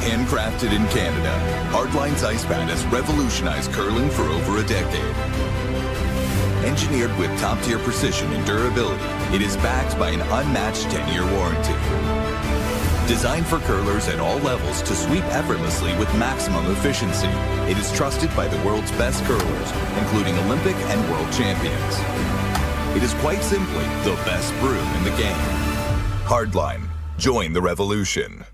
Handcrafted in Canada, Hardline's ice pad has revolutionized curling for over a decade. Engineered with top-tier precision and durability, it is backed by an unmatched 10-year warranty. Designed for curlers at all levels to sweep effortlessly with maximum efficiency, it is trusted by the world's best curlers, including Olympic and world champions. It is quite simply the best brew in the game. Hardline. Join the revolution.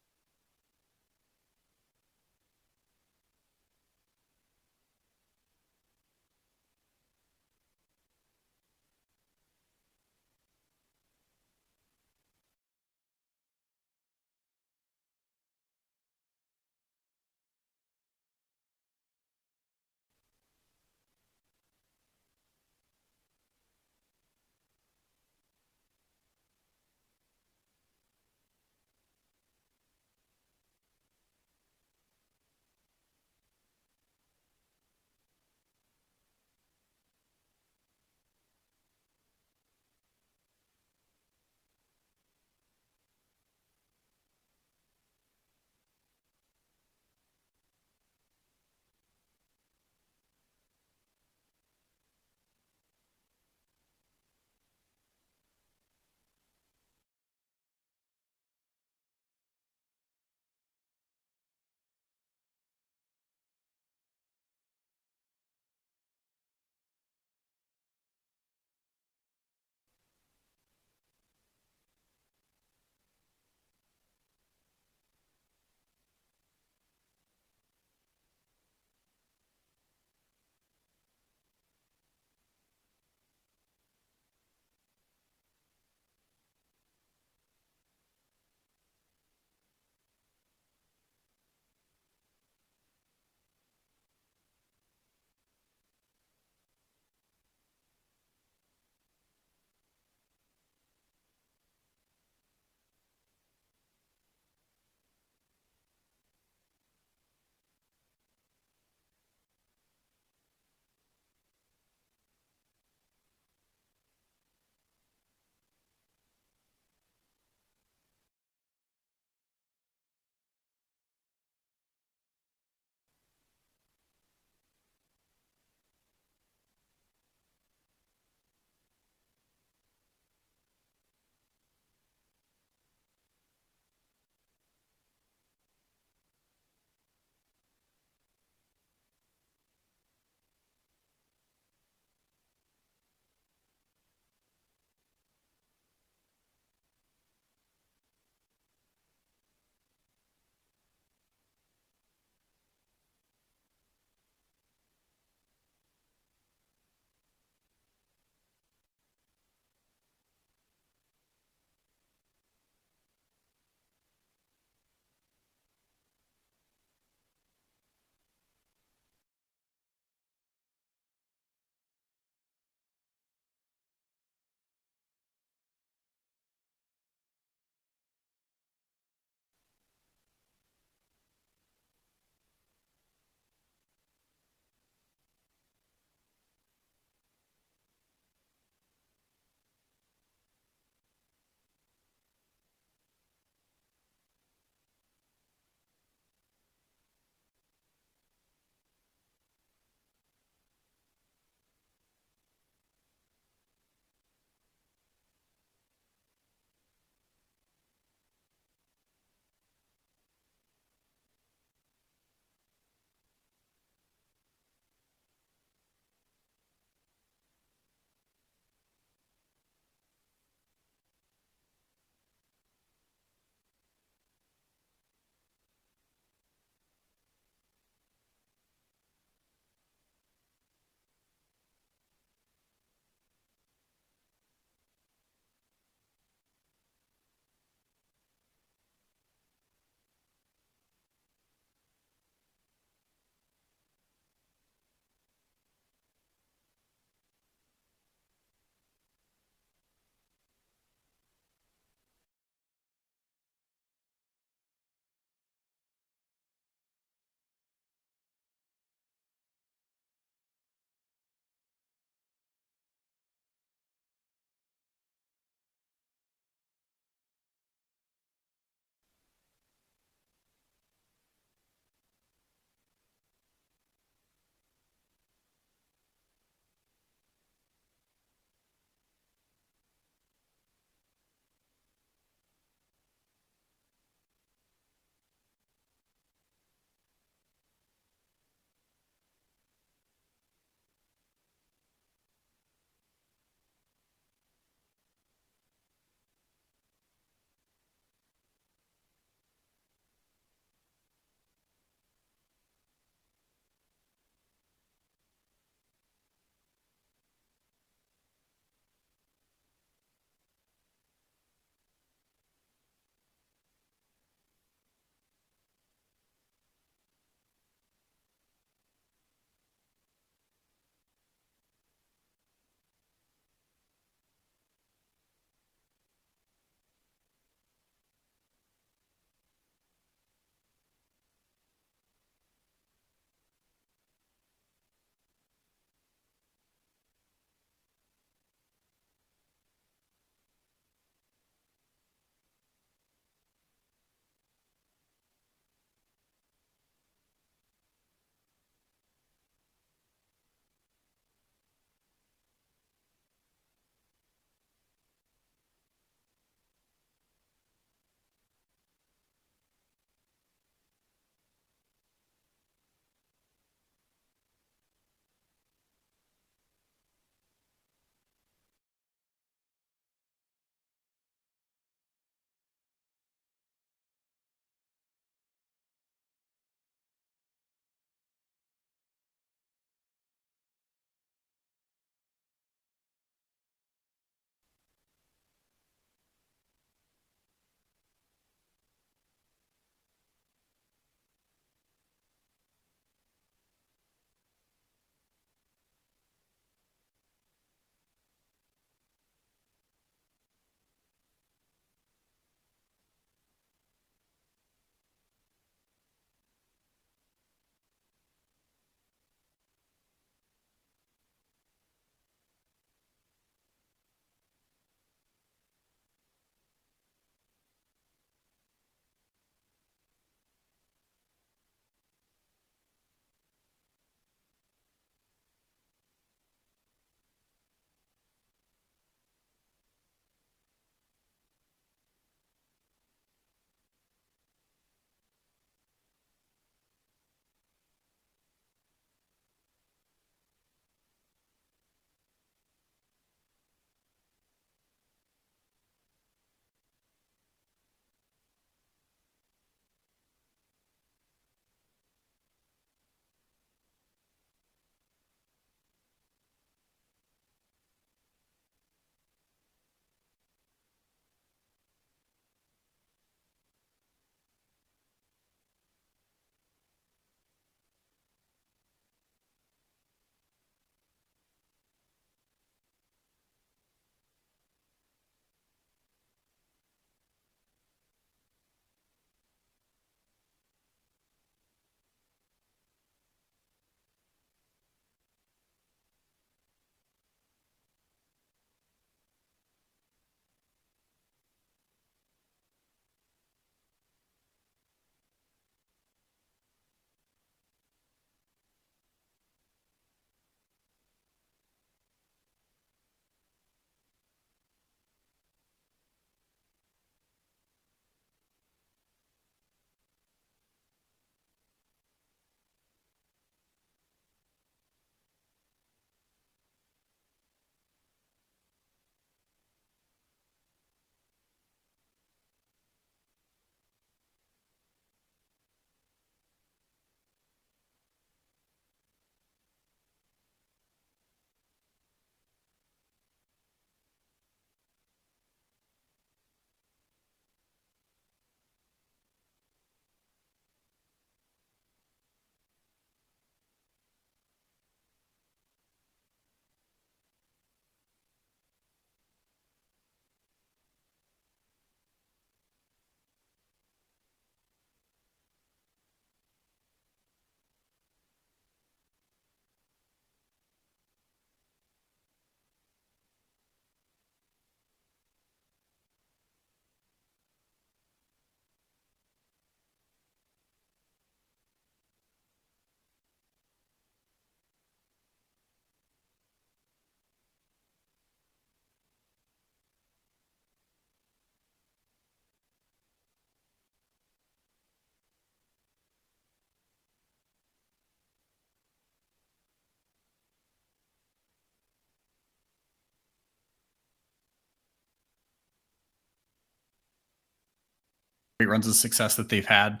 runs of success that they've had.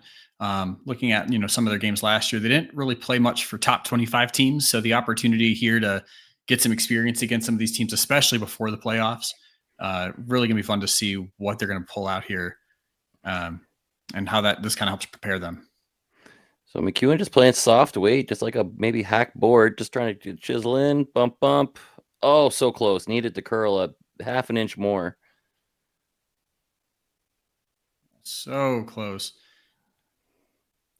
Looking at some of their games last year, they didn't really play much for top 25 teams. So the opportunity here to get some experience against some of these teams, especially before the playoffs, really gonna be fun to see what they're gonna pull out here, and how this kind of helps prepare them. So McEwen just playing soft weight, just like a maybe hack board, just trying to chisel in, bump, bump. Oh, so close. Needed to curl a half an inch more. So close.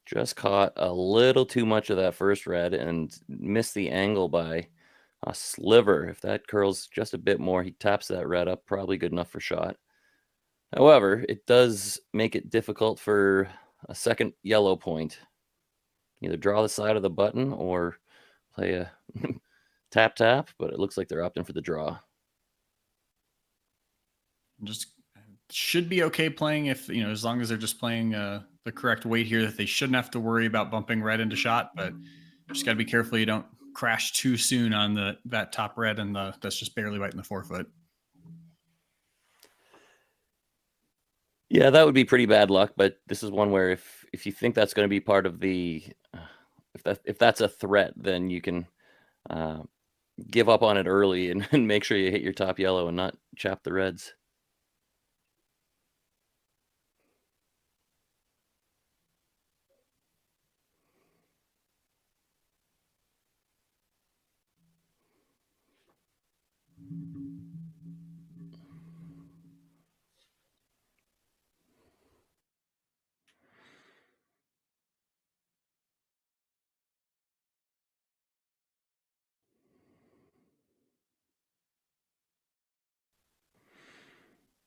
Just caught a little too much of that first red and missed the angle by a sliver. If that curls just a bit more, he taps that red up, probably good enough for shot. However, it does make it difficult for a second yellow point. Either draw the side of the button or play a tap, but it looks like they're opting for the draw. Just should be okay playing if, as long as they're just playing the correct weight here, that they shouldn't have to worry about bumping red into shot, but just got to be careful you don't crash too soon on that top red and that's just barely biting the forefoot. Yeah, that would be pretty bad luck, but this is one where if you think that's going to be part of the if that's a threat, then you can give up on it early and make sure you hit your top yellow and not chap the reds.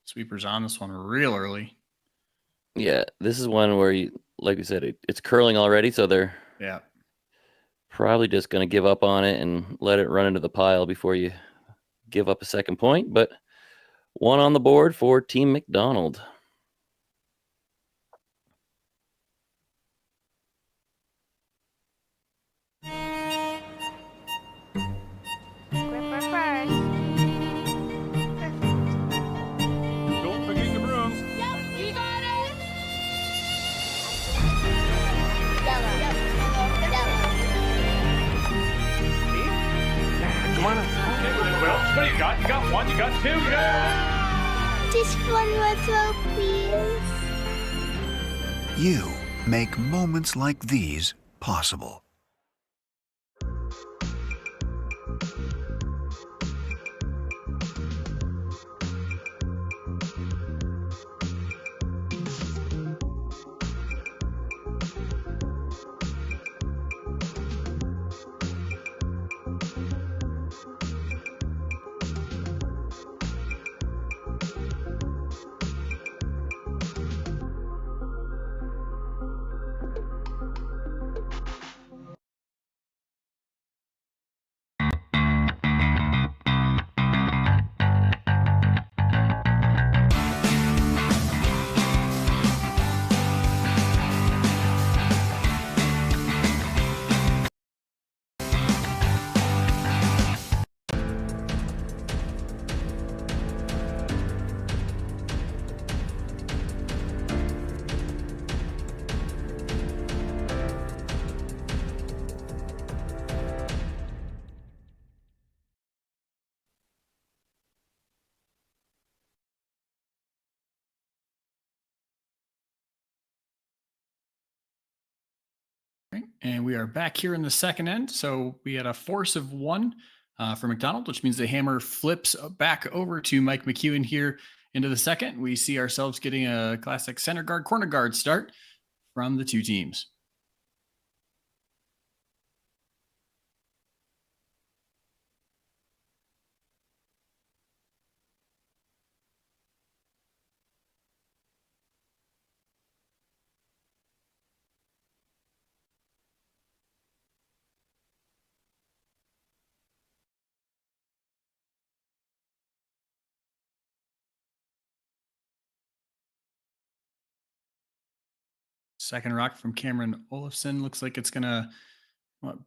Sweepers on this one real early. Yeah, this is one where you, like we said, it's curling already, so they're probably just going to give up on it and let it run into the pile before you give up a second point. But one on the board for Team McDonald. What do you got? You got one, you got two, Just one more throw, please. You make moments like these possible. And we are back here in the second end. So we had a force of one for McDonald, which means the hammer flips back over to Mike McEwen here into the second. We see ourselves getting a classic center guard, corner guard start from the two teams. Second rock from Cameron Olafson. Looks like it's going to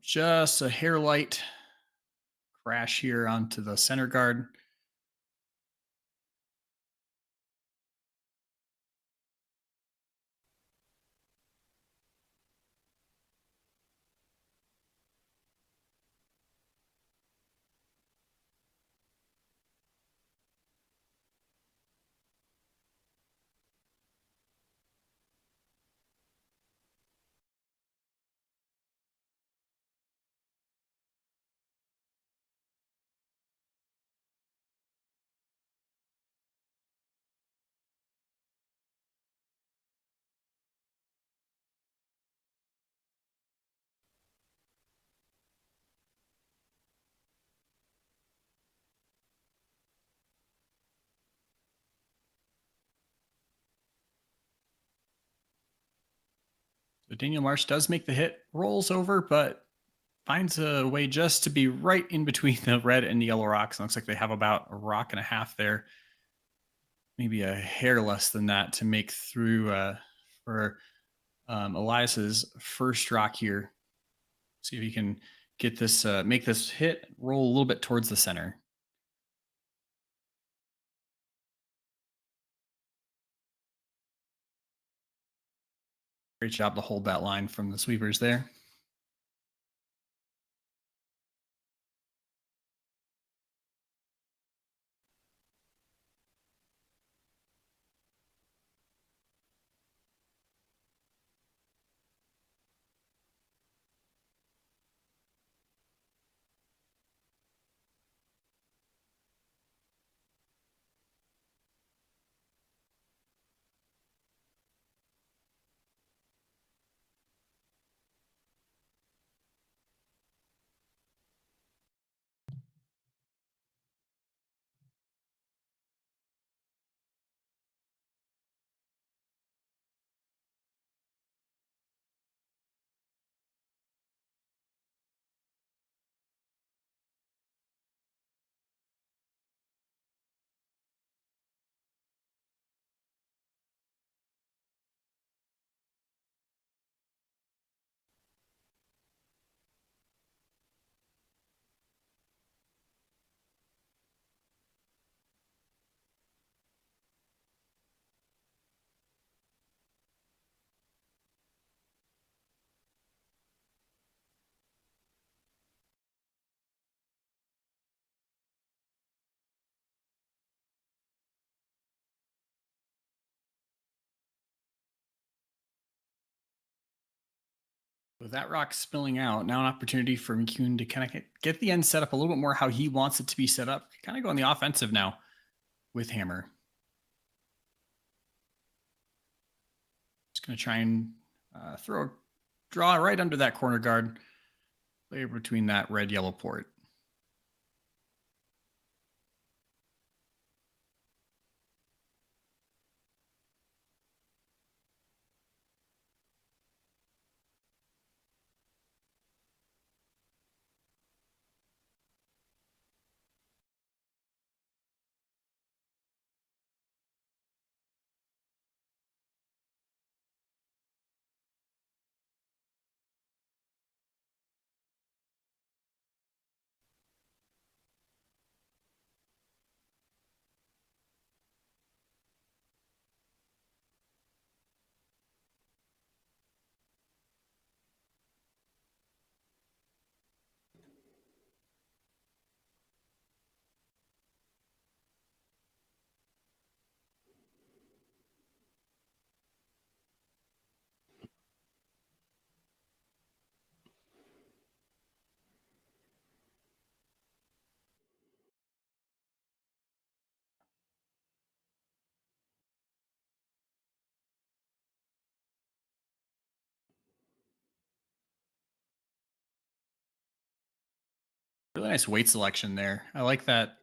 just a hair light crash here onto the center guard. Daniel Marsh does make the hit, rolls over, but finds a way just to be right in between the red and the yellow rocks. It looks like they have about a rock and a half there, maybe a hair less than that to make through for Elias's first rock here. See if he can get this, make this hit, roll a little bit towards the center. Great job to hold that line from the sweepers there. With that rock spilling out, now an opportunity for McEwen to kind of get the end set up a little bit more how he wants it to be set up. Kind of go on the offensive now with Hammer. Just going to try and draw right under that corner guard, layer between that red-yellow port. Really nice weight selection there. I like that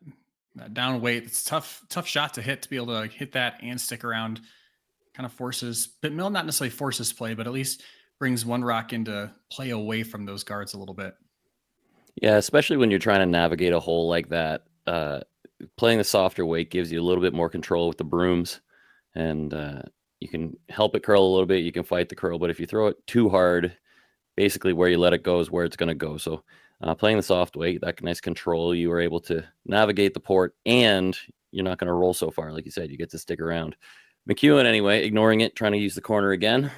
down weight. It's tough shot to hit, to be able to hit that and stick around. Kind of forces, but Mill not necessarily forces play, but at least brings one rock into play away from those guards a little bit. Yeah, especially when you're trying to navigate a hole like that. Playing the softer weight gives you a little bit more control with the brooms, and you can help it curl a little bit. You can fight the curl, but if you throw it too hard, basically where you let it go is where it's going to go. So playing the soft weight, that nice control, you are able to navigate the port, and you're not going to roll so far. Like you said, you get to stick around. McEwen, anyway, ignoring it, trying to use the corner again.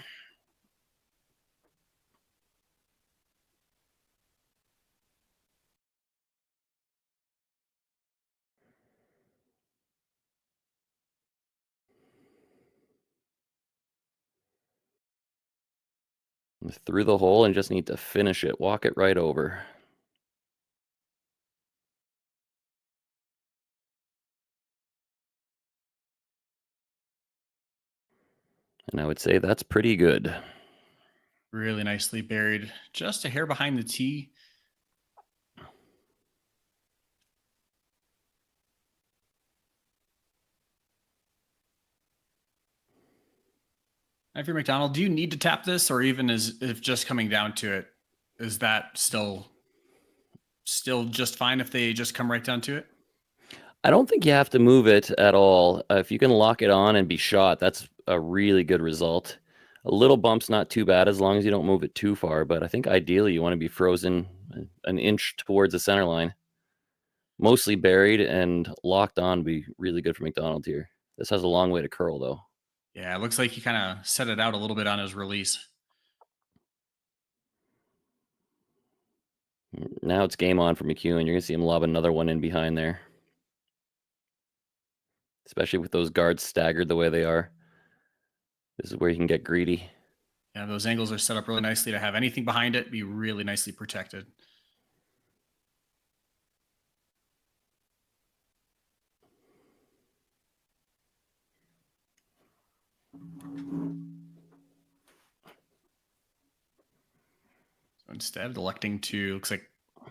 Through the hole and just need to finish it. Walk it right over. And I would say that's pretty good. Really nicely buried. Just a hair behind the tee. If you're McDonald, do you need to tap this, or even if just coming down to it, is that still just fine if they just come right down to it? I don't think you have to move it at all. If you can lock it on and be shot, that's a really good result. A little bump's not too bad as long as you don't move it too far, but I think ideally you want to be frozen an inch towards the center line. Mostly buried and locked on would be really good for McDonald here. This has a long way to curl, though. Yeah, it looks like he kind of set it out a little bit on his release. Now it's game on for McEwen. You're going to see him lob another one in behind there. Especially with those guards staggered the way they are. This is where you can get greedy. Yeah, those angles are set up really nicely to have anything behind it be really nicely protected. So instead, electing to, looks like,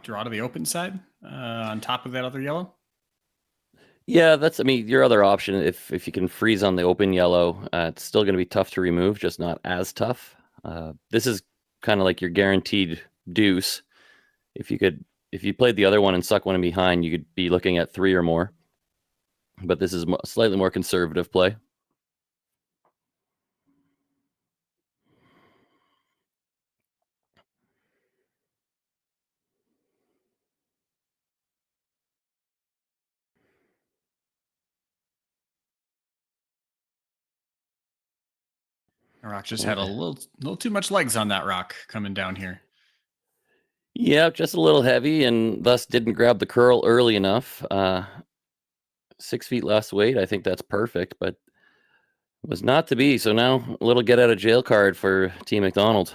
draw to the open side on top of that other yellow. Yeah, I mean, your other option, if you can freeze on the open yellow, it's still going to be tough to remove, just not as tough. This is kind of like your guaranteed deuce. If you played the other one and suck one in behind, you could be looking at 3 or more. But this is a slightly more conservative play. The rock just had a little too much legs on that rock coming down here. Yeah, just a little heavy, and thus didn't grab the curl early enough. 6 feet less weight, I think that's perfect, but was not to be. So now a little get out of jail card for Team McDonald.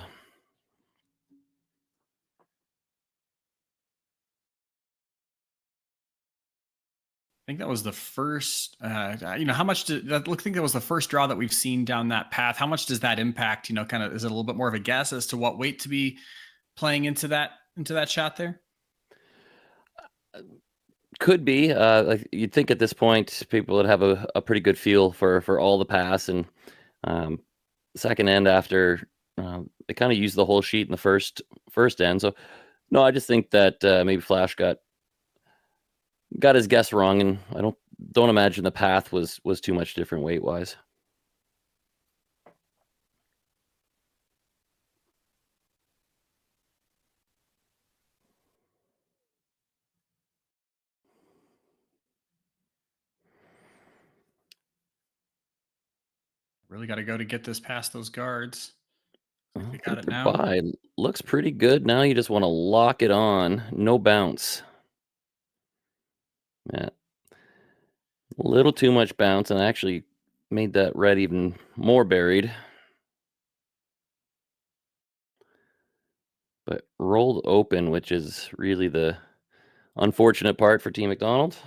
I think that was the first, how much did that look? I think that was the first draw that we've seen down that path. How much does that impact, kind of, is it a little bit more of a guess as to what weight to be playing into that shot there? Could be. Like you'd think at this point, people would have a pretty good feel for all the pass and second end after they kind of used the whole sheet in the first end. So no, I just think that maybe Flash got his guess wrong, and I don't imagine the path was too much different weight wise. Really got to go to get this past those guards. We got it now. Goodbye. Looks pretty good. Now you just want to lock it on. No bounce. Yeah. A little too much bounce, and I actually made that red even more buried. But rolled open, which is really the unfortunate part for Team McDonald.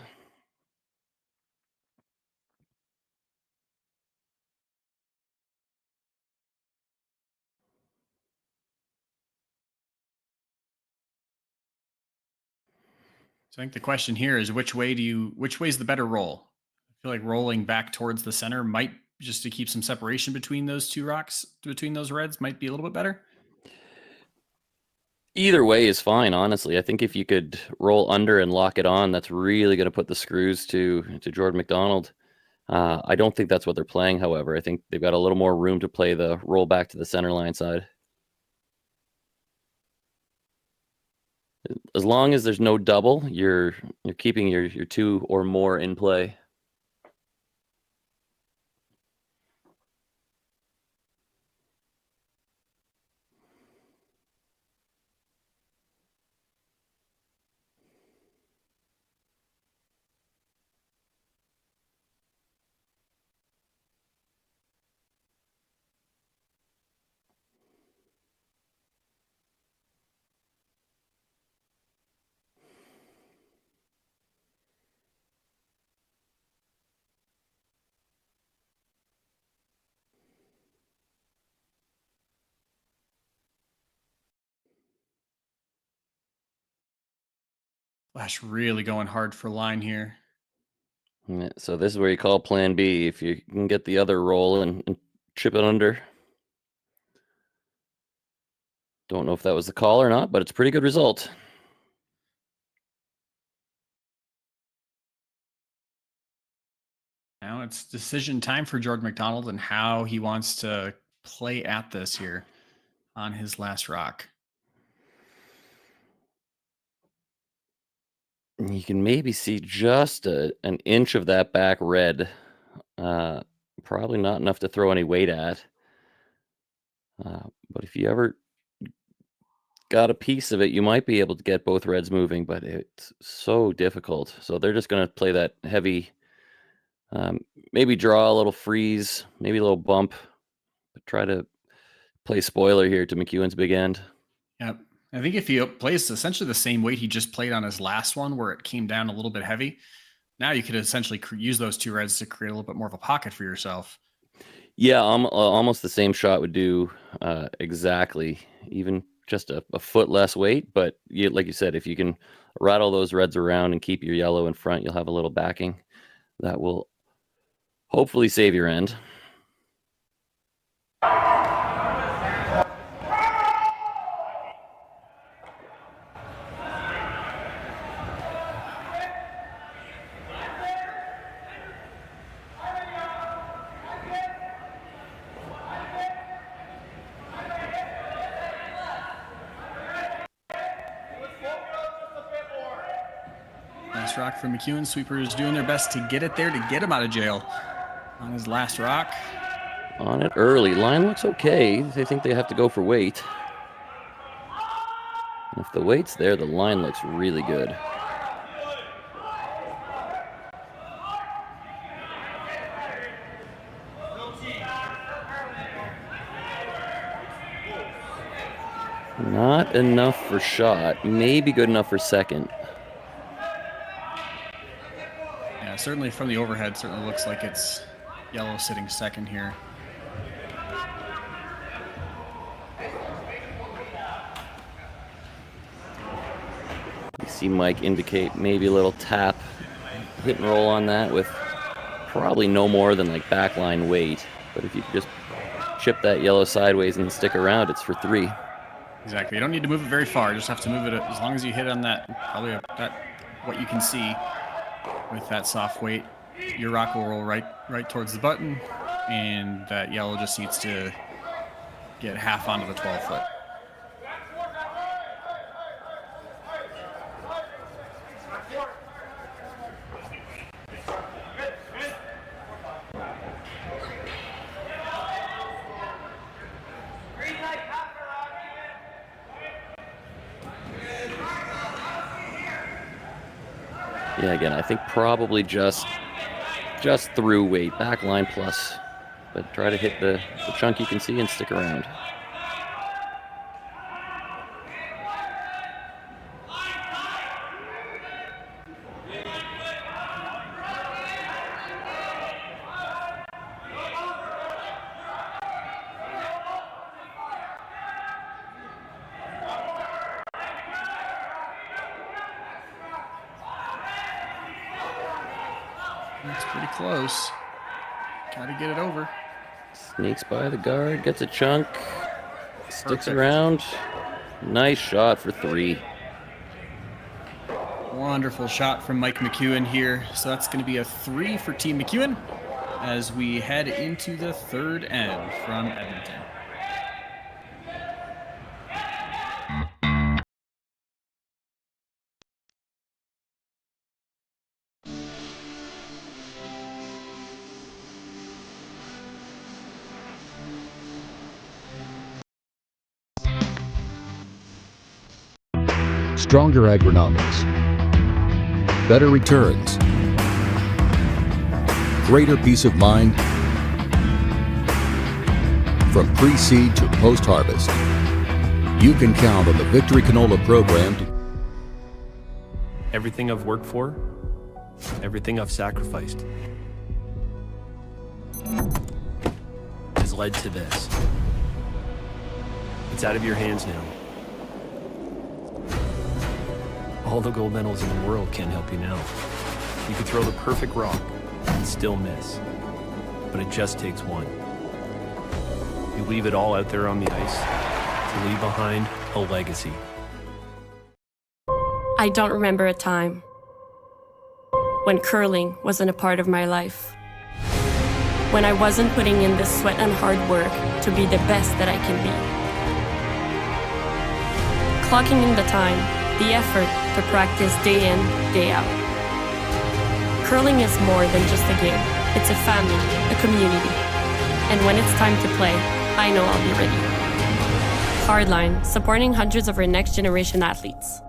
So I think the question here is which way is the better roll? I feel like rolling back towards the center might, just to keep some separation between those two rocks, between those reds, might be a little bit better. Either way is fine, honestly. I think if you could roll under and lock it on, that's really going to put the screws to Jordon McDonald. I don't think that's what they're playing, however. I think they've got a little more room to play the roll back to the center line side. As long as there's no double, you're keeping your 2 or more in play. Flash really going hard for line here. Yeah, so this is where you call plan B. If you can get the other roll and chip it under. Don't know if that was the call or not, but it's a pretty good result. Now it's decision time for Jordon McDonald and how he wants to play at this here on his last rock. You can maybe see just an inch of that back red. Probably not enough to throw any weight at. But if you ever got a piece of it, you might be able to get both reds moving, but it's so difficult. So they're just going to play that heavy, maybe draw a little freeze, maybe a little bump, but try to play spoiler here to McEwen's big end. Yep. I think if he plays essentially the same weight he just played on his last one, where it came down a little bit heavy, now you could essentially use those two reds to create a little bit more of a pocket for yourself. Yeah, almost the same shot would do exactly, even just a foot less weight. But like you said, if you can rattle those reds around and keep your yellow in front, you'll have a little backing that will hopefully save your end. Nice rock from McEwen. Sweepers doing their best to get it there, to get him out of jail on his last rock. On it early. Line looks okay. They think they have to go for weight. And if the weight's there, the line looks really good. Not enough for shot. Maybe good enough for second. Yeah, certainly from the overhead, certainly looks like it's yellow sitting second here. You see Mike indicate maybe a little tap, hit and roll on that with probably no more than like backline weight. But if you could just chip that yellow sideways and stick around, it's for three. Exactly. You don't need to move it very far. You just have to move it as long as you hit on that, probably what you can see with that soft weight. Your rock will roll right towards the button, and that yellow just needs to get half onto the 12-foot. Yeah, again, I think probably just through weight, back line plus, but try to hit the chunk you can see and stick around. That's pretty close. Got to get it over. Sneaks by the guard, gets a chunk, sticks around. Nice shot for three. Wonderful shot from Mike McEwen here. So that's going to be a 3 for Team McEwen as we head into the third end from Edmonton. Stronger agronomics, better returns, greater peace of mind from pre-seed to post-harvest. You can count on the Victory Canola program to everything I've worked for, everything I've sacrificed has led to this. It's out of your hands now. All the gold medals in the world can't help you now. You could throw the perfect rock and still miss, but it just takes one. You leave it all out there on the ice, to leave behind a legacy. I don't remember a time when curling wasn't a part of my life. When I wasn't putting in the sweat and hard work to be the best that I can be. Clocking in the time, the effort to practice day in, day out. Curling is more than just a game. It's a family, a community. And when it's time to play, I know I'll be ready. Hardline, supporting hundreds of our next generation athletes.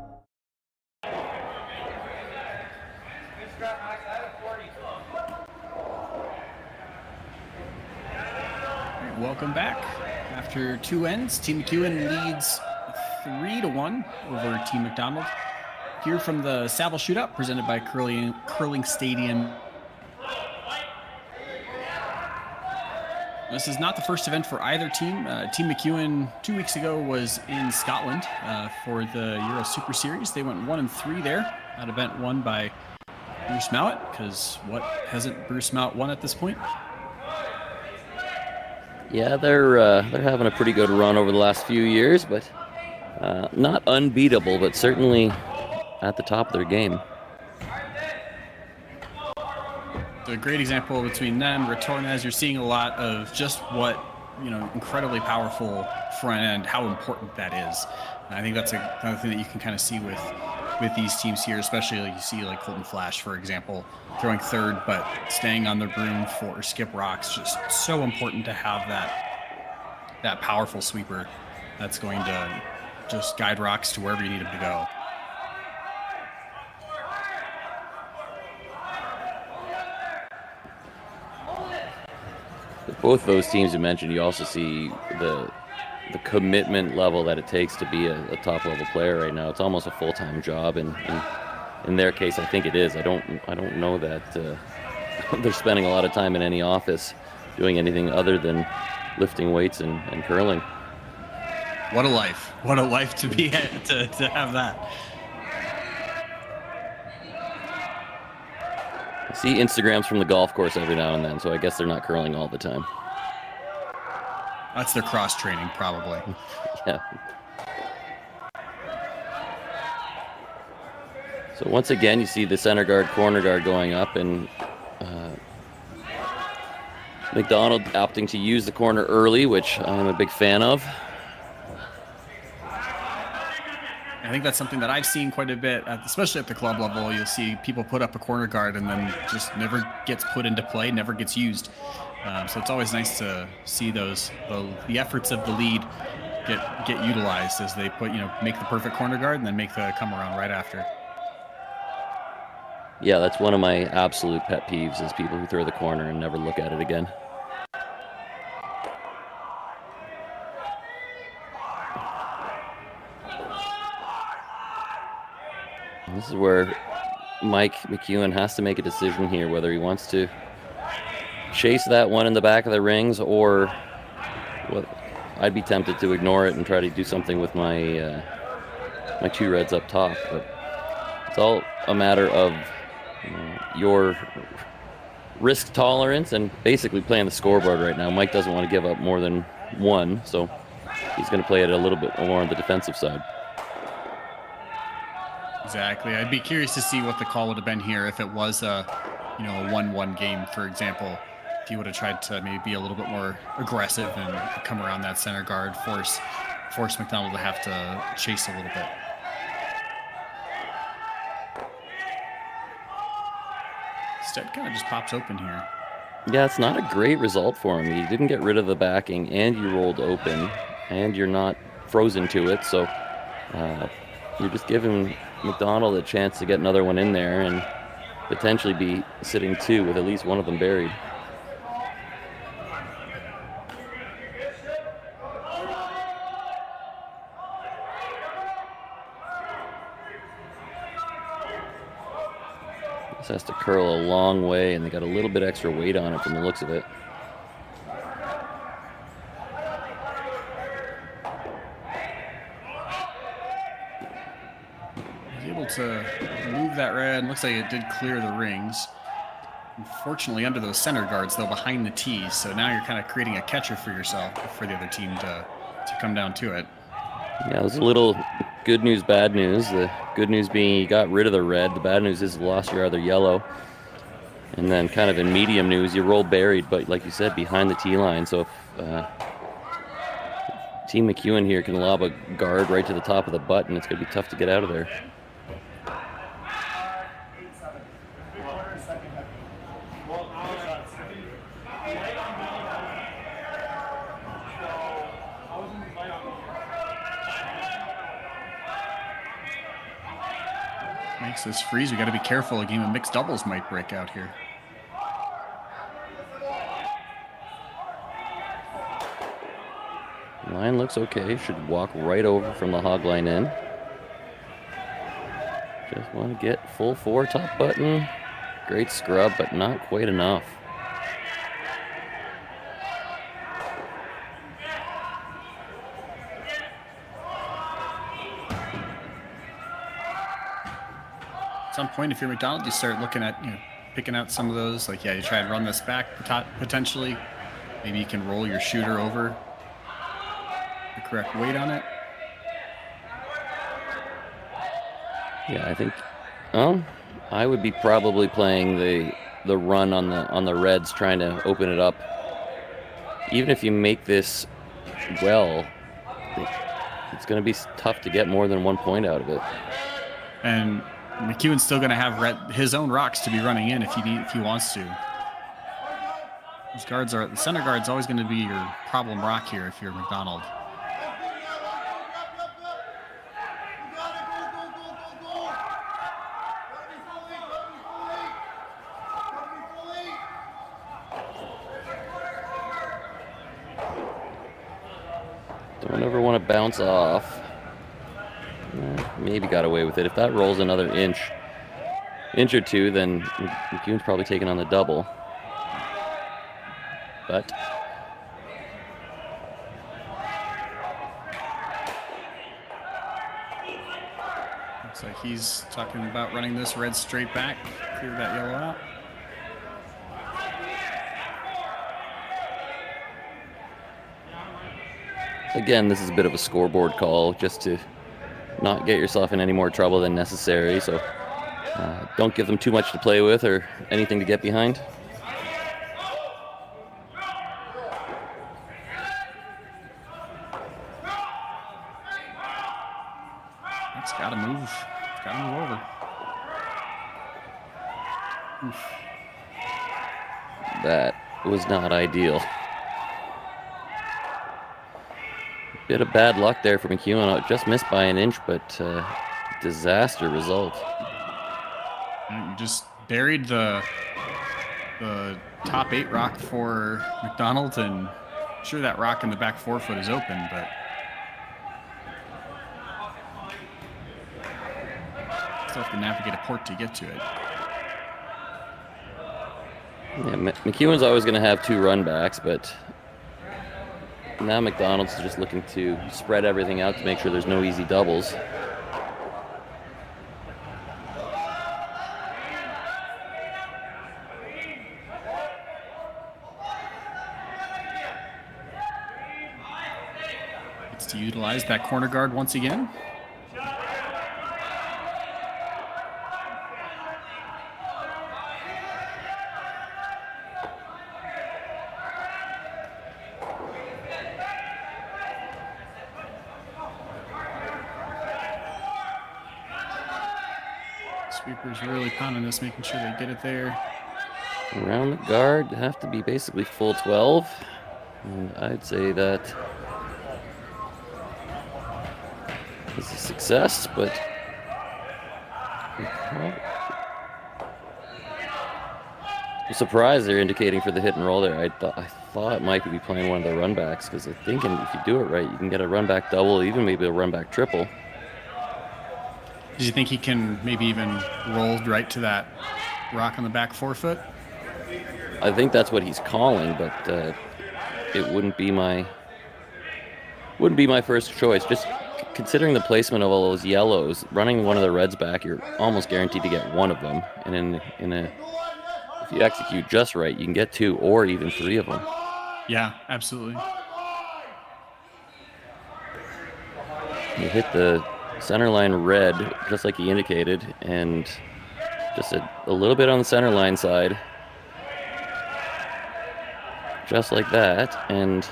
Welcome back. After 2 ends, Team McEwen leads 3-1 over Team McDonald. Here from the Saville Shootout, presented by Curling Stadium. This is not the first event for either team. Team McEwen 2 weeks ago was in Scotland for the Euro Super Series. They went 1-3 there. That event won by Bruce Mouat, because what hasn't Bruce Mouat won at this point? Yeah, they're having a pretty good run over the last few years, but not unbeatable, but certainly at the top of their game. A great example between them, Retornez. You're seeing a lot of just what, incredibly powerful front end, how important that is. And I think that's another thing that you can kind of see with these teams here, especially like you see like Colton Flash, for example, throwing third but staying on the broom for skip rocks. Just so important to have that powerful sweeper that's going to just guide rocks to wherever you need them to go. Both those teams you mentioned, you also see the commitment level that it takes to be a top-level player right now. It's almost a full-time job, and in their case, I think it is. I don't know that they're spending a lot of time in any office doing anything other than lifting weights and curling. What a life! What a life to be to have that. I see Instagrams from the golf course every now and then, so I guess they're not curling all the time. That's their cross training, probably. Yeah. So once again, you see the center guard, corner guard going up, and McDonald opting to use the corner early, which I'm a big fan of. I think that's something that I've seen quite a bit, especially at the club level. You'll see people put up a corner guard and then just never gets put into play, never gets used. So it's always nice to see the efforts of the lead get utilized as they make the perfect corner guard and then make the come around right after. Yeah, that's one of my absolute pet peeves is people who throw the corner and never look at it again. This is where Mike McEwen has to make a decision here, whether he wants to chase that one in the back of the rings or I'd be tempted to ignore it and try to do something with my my two reds up top. But it's all a matter of your risk tolerance and basically playing the scoreboard right now. Mike doesn't want to give up more than one, so he's going to play it a little bit more on the defensive side. Exactly. I'd be curious to see what the call would have been here if it was a 1-1 game, for example. If he would have tried to maybe be a little bit more aggressive and come around that center guard, force McDonald to have to chase a little bit. Instead, kind of just pops open here. Yeah, it's not a great result for him. He didn't get rid of the backing, and you rolled open, and you're not frozen to it, so you're just giving McDonald a chance to get another one in there and potentially be sitting two with at least one of them buried. This has to curl a long way, and they got a little bit extra weight on it from the looks of it. To move that red. Looks like it did clear the rings. Unfortunately, under those center guards, though, behind the tees. So now you're kind of creating a catcher for yourself, for the other team to come down to it. Yeah, it was a little good news, bad news. The good news being you got rid of the red. The bad news is you lost your other yellow. And then kind of in medium news, you roll buried, but like you said, behind the tee line. So if Team McEwen here can lob a guard right to the top of the button, it's going to be tough to get out of there. Makes this freeze. We got to be careful. A game of mixed doubles might break out here. Line looks okay. Should walk right over from the hog line in. Just want to get full 4 top button. Great scrub, but not quite enough. At some point, if you're McDonald, you start looking at, picking out some of those. Like, yeah, you try and run this back potentially. Maybe you can roll your shooter over the correct weight on it. Yeah, I think. I would be probably playing the run on the reds, trying to open it up. Even if you make this well, it's going to be tough to get more than 1 point out of it. And McEwen's still going to have his own rocks to be running in if he wants to. These guards are the center guard's always going to be your problem rock here if you're McDonald. Don't ever want to bounce off. Maybe got away with it. If that rolls another inch or two, then McEwen's probably taking on the double. But looks like he's talking about running this red straight back, clear that yellow out. again, this is a bit of a scoreboard call just to not get yourself in any more trouble than necessary. So don't give them too much to play with or anything to get behind. It's got to move. Got to move over. Oof. That was not ideal. Bit of bad luck there for McEwen. Just missed by an inch, but disaster result. And you just buried the top 8 rock for McDonald, and I'm sure that rock in the back 4 foot is open, but still have to navigate a port to get to it. Yeah, McEwen's always going to have 2 run backs, but now McDonald's just looking to spread everything out to make sure there's no easy doubles. It's to utilize that corner guard once again. Sweepers really pounding this, making sure they get it there. Around the guard, have to be basically full 12. And I'd say that is a success, but I'm surprised they're indicating for the hit and roll there. I thought Mike would be playing one of the run backs, because I'm thinking if you do it right, you can get a run back double, even maybe a run back triple. Do you think he can maybe even roll right to that rock on the back 4 foot? I think that's what he's calling, but it wouldn't be my first choice. Just considering the placement of all those yellows, running one of the reds back, you're almost guaranteed to get one of them. And if you execute just right, you can get 2 or even 3 of them. Yeah, absolutely. He hit the center line red, just like he indicated, and just a little bit on the center line side. Just like that, and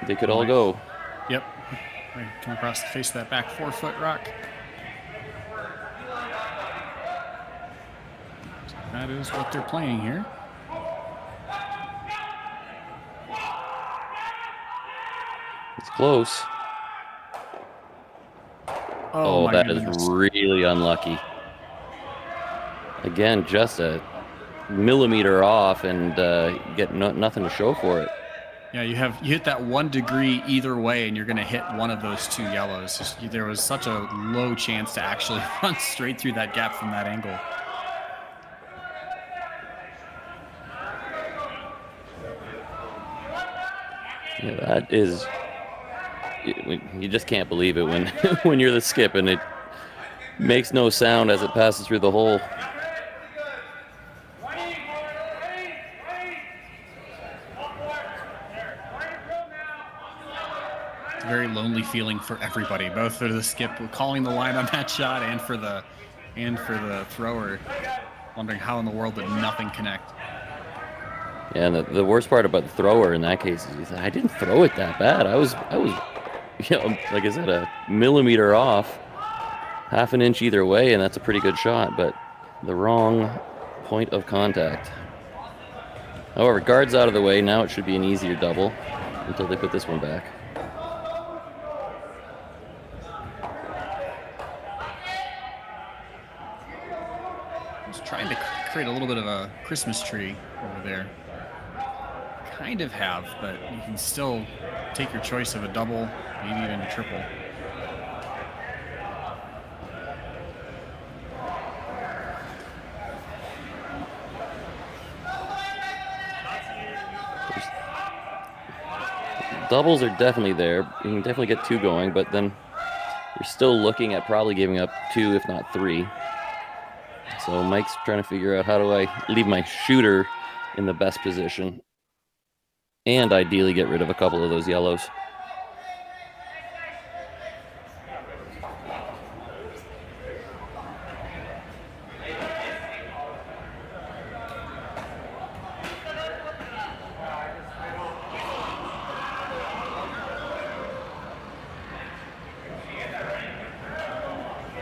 they could all go. Yep. Right, come across the face of that back 4-foot rock. So that is what they're playing here. It's close. Oh, that is really unlucky. Again, just a millimeter off and get nothing to show for it. Yeah, you hit that 1 degree either way, and you're going to hit one of those 2 yellows. There was such a low chance to actually run straight through that gap from that angle. Yeah, that is. You just can't believe it when when you're the skip and it makes no sound as it passes through the hole. It's a very lonely feeling for everybody, both for the skip calling the line on that shot and for the thrower, wondering how in the world did nothing connect. Yeah, and the worst part about the thrower in that case is I didn't throw it that bad. I was, like I said, a millimeter off, half an inch either way, and that's a pretty good shot, but the wrong point of contact. However, guard's out of the way. Now it should be an easier double until they put this one back. Just trying to create a little bit of a Christmas tree over there. Kind of have, but you can still take your choice of a double, maybe even a triple. Doubles are definitely there. You can definitely get 2 going, but then you're still looking at probably giving up 2, if not 3. So Mike's trying to figure out, how do I leave my shooter in the best position and ideally get rid of a couple of those yellows.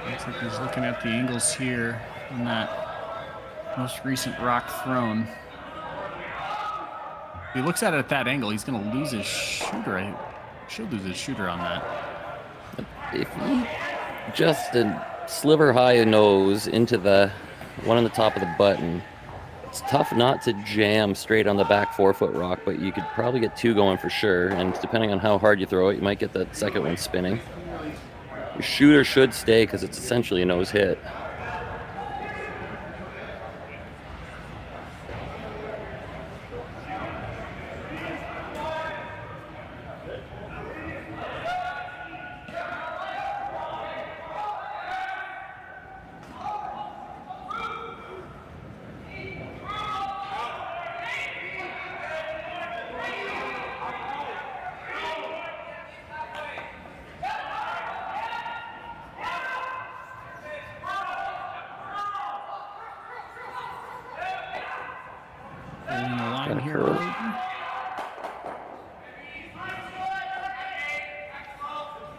Looks like he's looking at the angles here on that most recent rock thrown. If he looks at it at that angle, he's going to lose his shooter. He should lose his shooter on that. If he just a sliver high nose into the one on the top of the button, it's tough not to jam straight on the back 4-foot rock, but you could probably get 2 going for sure, and depending on how hard you throw it, you might get that second one spinning. Your shooter should stay because it's essentially a nose hit.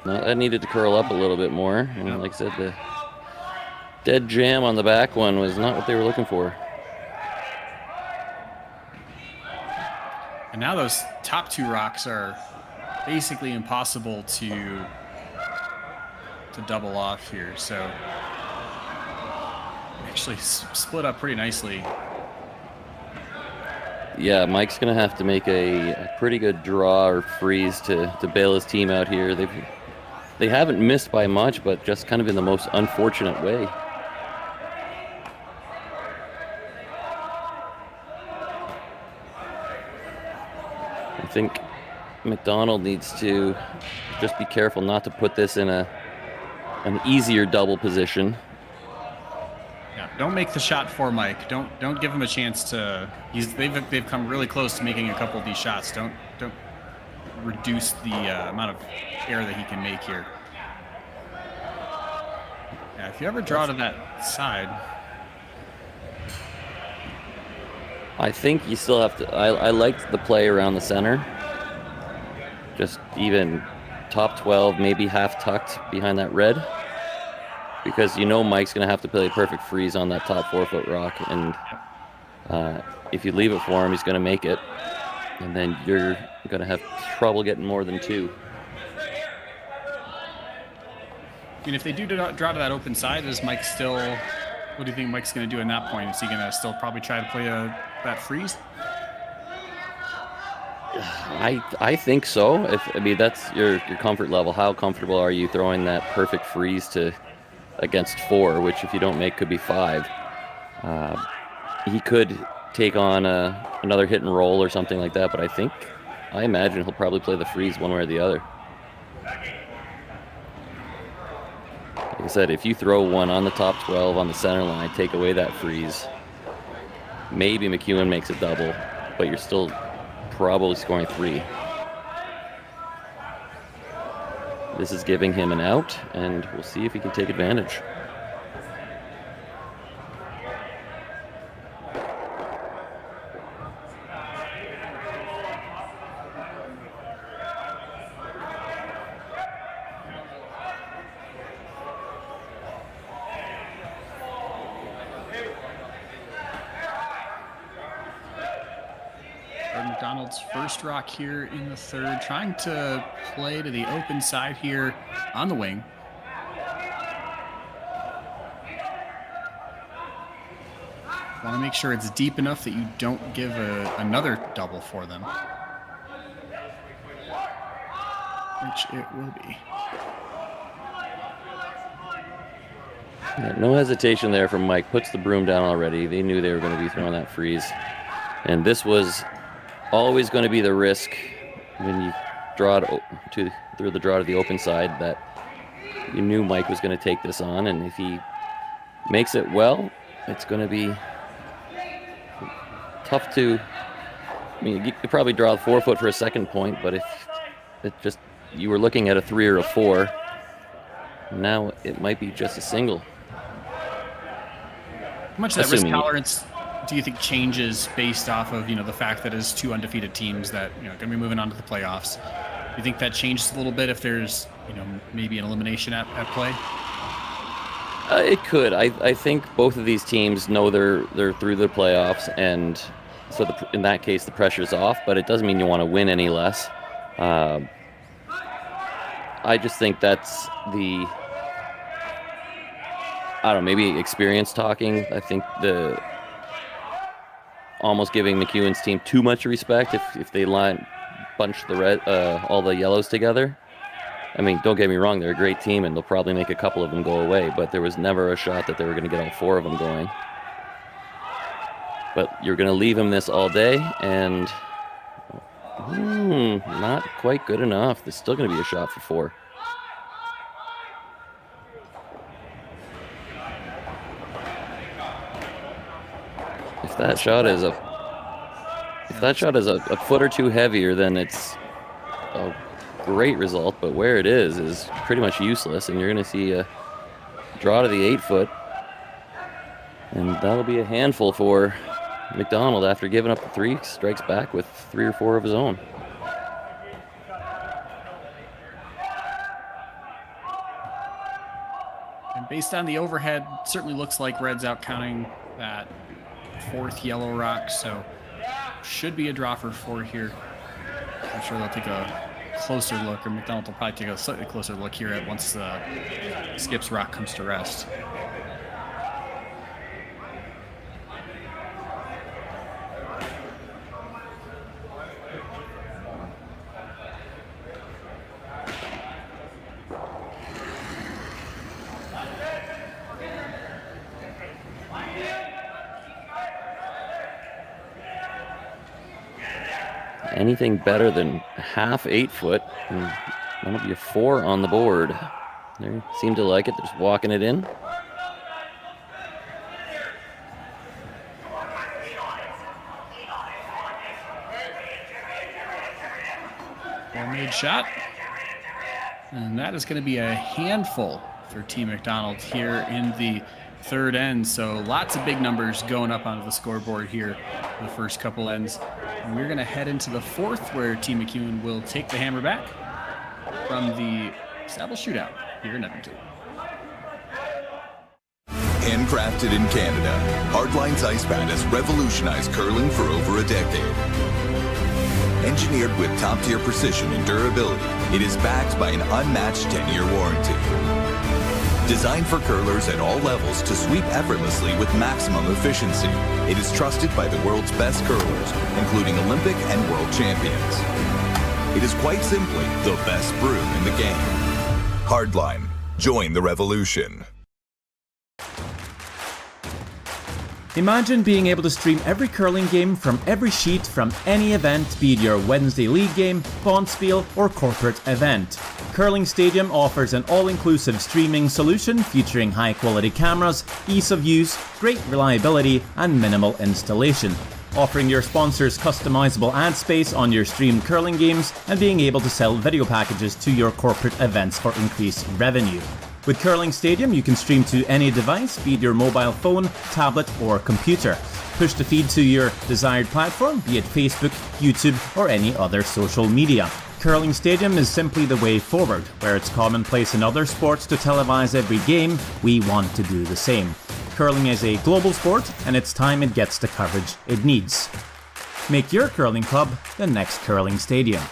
That needed to curl up a little bit more, and like I said, the dead jam on the back one was not what they were looking for. And now those top 2 rocks are basically impossible to double off here, so actually split up pretty nicely. Yeah, Mike's gonna have to make a pretty good draw or freeze to bail his team out here. They haven't missed by much, but just kind of in the most unfortunate way. I think McDonald needs to just be careful not to put this in an easier double position. Yeah, don't make the shot for Mike. Don't give him a chance to. They've come really close to making a couple of these shots. Don't reduce the amount of error that he can make here. Yeah, if you ever draw to that side, I think you still have to. I liked the play around the center. Just even top 12, maybe half tucked behind that red. Because you know Mike's going to have to play a perfect freeze on that top 4-foot rock. And if you leave it for him, he's going to make it. And then you're going to have trouble getting more than 2. and if they do draw to that open side, is Mike still, what do you think Mike's going to do in that point? Is he going to still probably try to play that freeze? I think so. I mean, that's your comfort level. How comfortable are you throwing that perfect freeze against 4, which if you don't make could be 5? He could take on another hit and roll or something like that, but I imagine he'll probably play the freeze one way or the other. Like I said, if you throw one on the top 12 on the center line, take away that freeze, maybe McEwen makes a double, but you're still probably scoring 3. This is giving him an out, and we'll see if he can take advantage. Jordon McDonald's first rock here in the third, trying to play to the open side here on the wing. Want to make sure it's deep enough that you don't give another double for them, which it will be. Yeah, no hesitation there from Mike. Puts the broom down already. They knew they were going to be throwing that freeze. And this was always going to be the risk when you draw through the draw to the open side, that you knew Mike was going to take this on, and if he makes it well, it's going to be tough to. I mean, you could probably draw a 4-foot for a second point, but if you were looking at a 3 or a 4, now it might be just a single. How much of that risk tolerance do you think changes based off of, the fact that it's 2 undefeated teams that, going to be moving on to the playoffs? Do you think that changes a little bit if there's, maybe an elimination at play? It could. I think both of these teams know they're through the playoffs, and so in that case the pressure's off, but it doesn't mean you want to win any less. I just think that's maybe experience talking. I think almost giving McEwen's team too much respect if they bunch all the yellows together. I mean, don't get me wrong, they're a great team and they'll probably make a couple of them go away, but there was never a shot that they were going to get all 4 of them going. But you're going to leave him this all day, and not quite good enough. There's still going to be a shot for 4. If that shot is a foot or 2 heavier, then it's a great result. But where it is pretty much useless, and you're going to see a draw to the 8-foot, and that'll be a handful for McDonald after giving up the 3. Strikes back with 3 or 4 of his own. And based on the overhead, certainly looks like Red's out counting that 4th yellow rock, so should be a draw for 4 here. I'm sure they'll take a closer look, or McDonald will probably take a slightly closer look here at once Skip's rock comes to rest. Anything better than half 8-foot, and that'll be a 4 on the board. They seem to like it. They're just walking it in. Good shot. And that is going to be a handful for Team McDonald here in the third end. So lots of big numbers going up onto the scoreboard here for the first couple ends. And we're going to head into the fourth, where Team McEwen will take the hammer back from the Saville Shootout here in Edmonton. Handcrafted in Canada, Hardline's ice pad has revolutionized curling for over a decade. Engineered with top-tier precision and durability, it is backed by an unmatched 10-year warranty. Designed for curlers at all levels to sweep effortlessly with maximum efficiency, it is trusted by the world's best curlers, including Olympic and world champions. It is quite simply the best brew in the game. Hardline, join the revolution. Imagine being able to stream every curling game from every sheet from any event, be it your Wednesday league game, bonspiel, or corporate event. Curling Stadium offers an all-inclusive streaming solution featuring high-quality cameras, ease of use, great reliability, and minimal installation. Offering your sponsors customizable ad space on your streamed curling games and being able to sell video packages to your corporate events for increased revenue. With Curling Stadium, you can stream to any device, be it your mobile phone, tablet, or computer. Push the feed to your desired platform, be it Facebook, YouTube, or any other social media. Curling Stadium is simply the way forward. Where it's commonplace in other sports to televise every game, we want to do the same. Curling is a global sport, and it's time it gets the coverage it needs. Make your curling club the next Curling Stadium.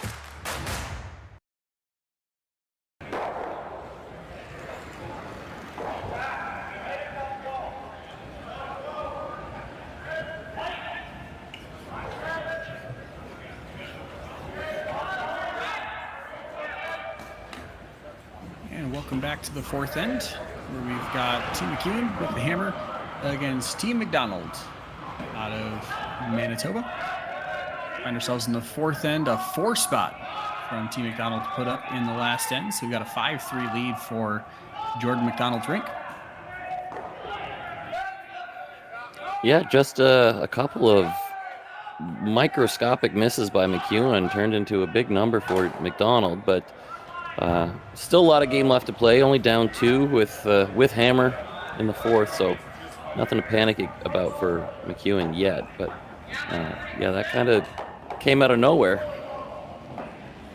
Welcome back to the fourth end, where we've got Team McEwen with the hammer against Team McDonald out of Manitoba. Find ourselves in the fourth end, a 4-spot from Team McDonald put up in the last end. So we've got a 5-3 lead for Jordon McDonald's rink. Yeah, just a couple of microscopic misses by McEwen turned into a big number for McDonald, but still a lot of game left to play. Only down 2 with hammer in the fourth, so nothing to panic about for McEwen yet. But yeah, that kind of came out of nowhere. Well,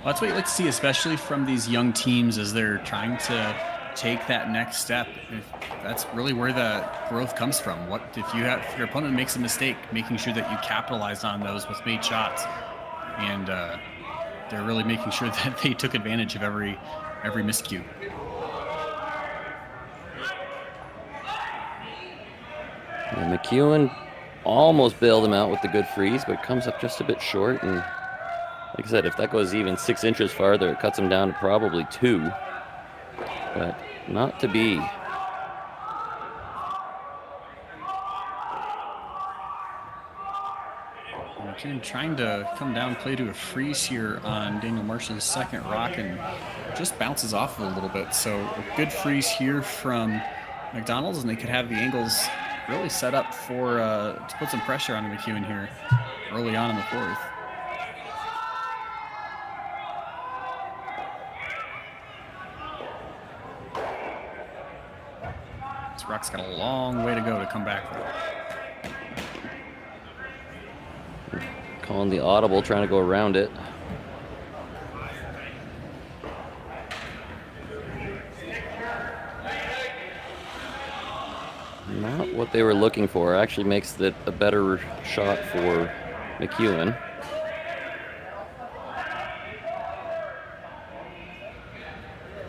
that's what you like to see, especially from these young teams as they're trying to take that next step. That's really where the growth comes from. What if your opponent makes a mistake, making sure that you capitalize on those with made shots, and they're really making sure that they took advantage of every miscue. And McEwen almost bailed him out with the good freeze, but comes up just a bit short. And like I said, if that goes even 6 inches farther, it cuts him down to probably 2. But not to be. McEwen trying to come down, play to a freeze here on Daniel Marsh's second rock, and just bounces off a little bit. So a good freeze here from McDonald's, and they could have the angles really set up for to put some pressure on McEwen here early on in the fourth. This rock's got a long way to go to come back from. Calling the audible, trying to go around it. Not what they were looking for. Actually makes it a better shot for McEwen.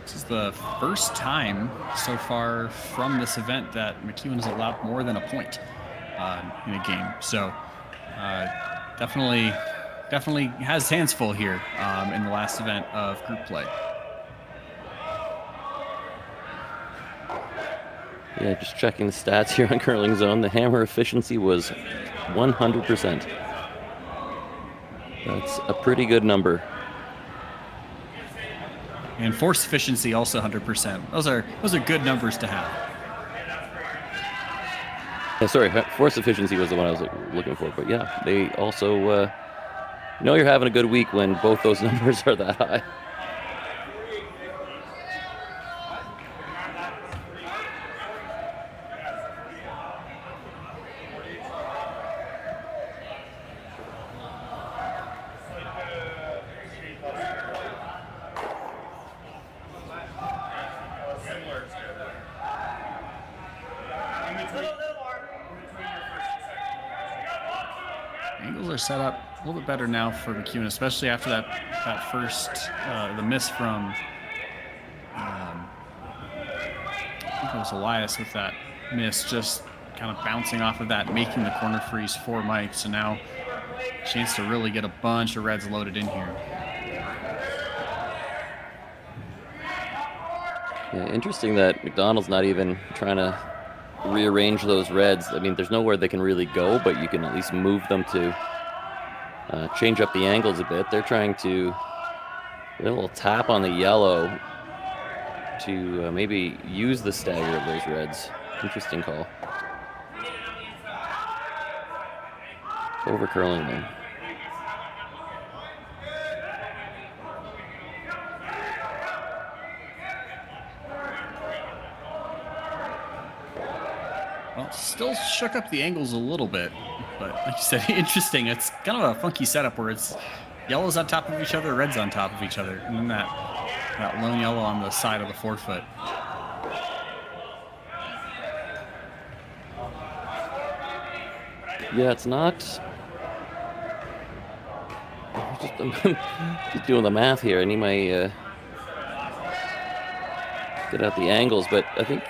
This is the first time so far from this event that McEwen has allowed more than a point in a game. So definitely has hands full here in the last event of group play. Yeah, just checking the stats here on Curling Zone. The hammer efficiency was 100%. That's a pretty good number. And force efficiency also 100%. Those are good numbers to have. Yeah, sorry, force efficiency was the one I was looking for. But yeah, they also You know you're having a good week when both those numbers are that high. Angles are set up a little bit better now for McEwen, especially after that first the miss from I think it was Elias with that miss, just kind of bouncing off of that, making the corner freeze for Mike. So now chance to really get a bunch of reds loaded in here. Yeah, interesting that McDonald's not even trying to rearrange those reds. I mean, there's nowhere they can really go, but you can at least move them to change up the angles a bit. They're trying to get a little tap on the yellow to maybe use the stagger of those reds. Interesting call. Over curling them. Well, still shook up the angles a little bit, but like you said, interesting. It's kind of a funky setup where it's yellows on top of each other, reds on top of each other, and then that lone yellow on the side of the forefoot. Yeah, it's not. Just doing the math here. I need my get out the angles, but I think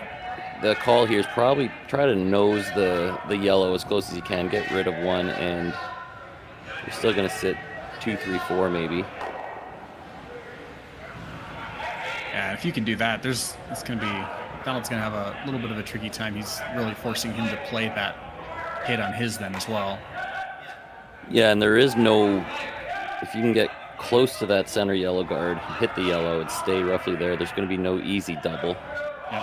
the call here is probably try to nose the yellow as close as you can, get rid of one, and you're still going to sit 2, 3, 4 maybe. Yeah, if you can do that, it's going to be Donald's going to have a little bit of a tricky time. He's really forcing him to play that hit on his then as well. Yeah, and there is no, if you can get close to that center yellow guard, hit the yellow and stay roughly there, there's going to be no easy double. Yep.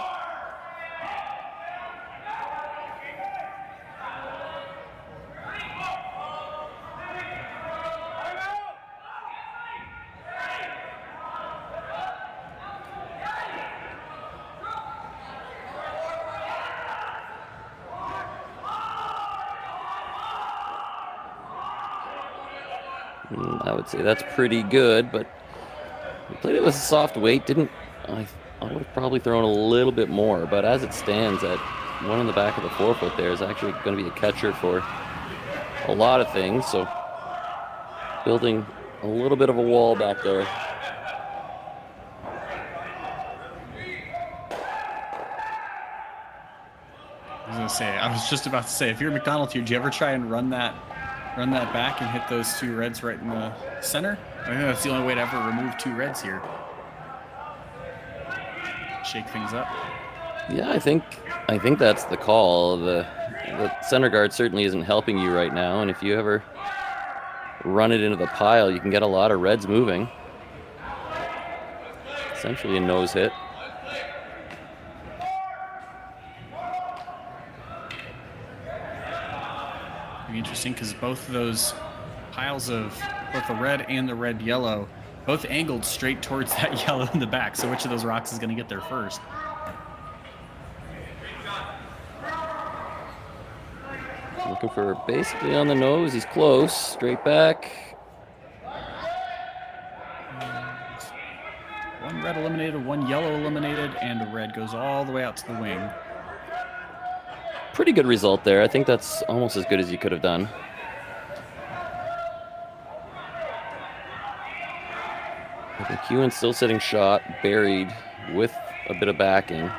I would say that's pretty good, but we played it with a soft weight. I would have probably thrown a little bit more, but as it stands, that one in the back of the forefoot there is actually going to be a catcher for a lot of things. So building a little bit of a wall back there. I was just about to say, if you're McDonald here, do you ever try and run that back and hit those 2 reds right in the center? I think that's the only way to ever remove 2 reds here. Shake things up. Yeah, I think that's the call. The center guard certainly isn't helping you right now, and if you ever run it into the pile, you can get a lot of reds moving. Essentially a nose hit. Interesting, because both of those piles of both the red and the red yellow both angled straight towards that yellow in the back. So which of those rocks is going to get there first? Looking for basically on the nose. He's close. Straight back. One red eliminated, one yellow eliminated, and a red goes all the way out to the wing. Pretty good result there. I think that's almost as good as you could have done. McEwen still sitting shot, buried with a bit of backing.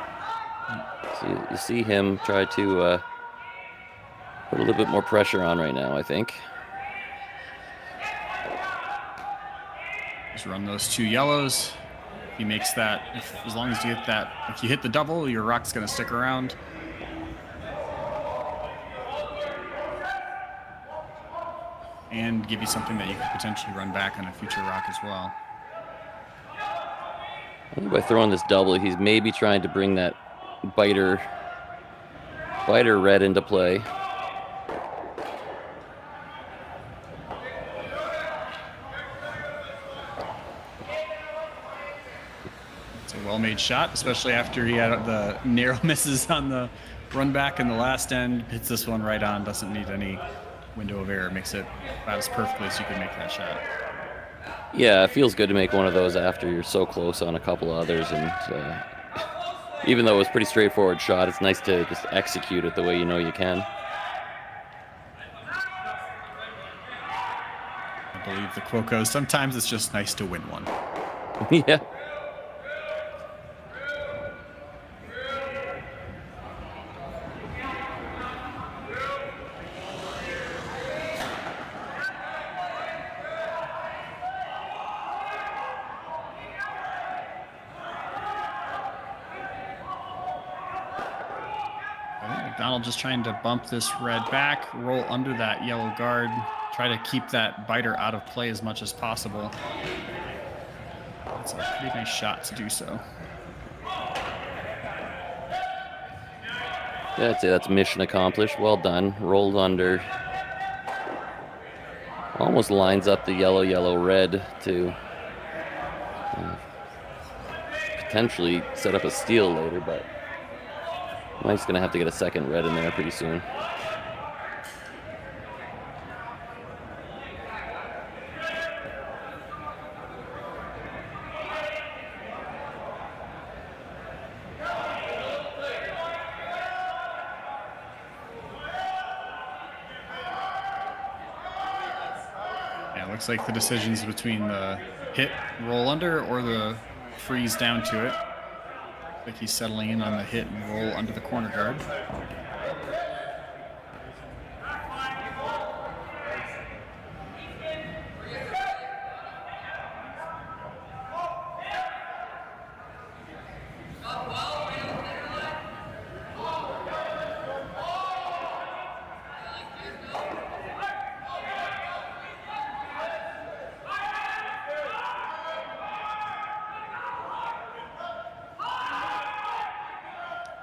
So you see him try to put a little bit more pressure on right now, I think. Just run those 2 yellows. If he makes that, as long as you hit that, if you hit the double, your rock's going to stick around. And give you something that you could potentially run back on a future rock as well. I think by throwing this double, he's maybe trying to bring that biter red into play. It's a well-made shot, especially after he had the narrow misses on the run back in the last end. Hits this one right on, doesn't need any window of error, makes it about as perfectly as you can make that shot. Yeah, it feels good to make one of those after you're so close on a couple others, and even though it was a pretty straightforward shot, it's nice to just execute it the way you know you can. I believe the quote goes, sometimes it's just nice to win one. Yeah. McDonald just trying to bump this red back, roll under that yellow guard, try to keep that biter out of play as much as possible. That's a pretty nice shot to do so. Yeah, I'd say that's mission accomplished. Well done. Rolled under. Almost lines up the yellow-red to potentially set up a steal later, but Mike's going to have to get a second red in there pretty soon. Yeah, it looks like the decisions between the hit, roll under, or the freeze down to it. Like he's settling in on the hit and roll under the corner guard.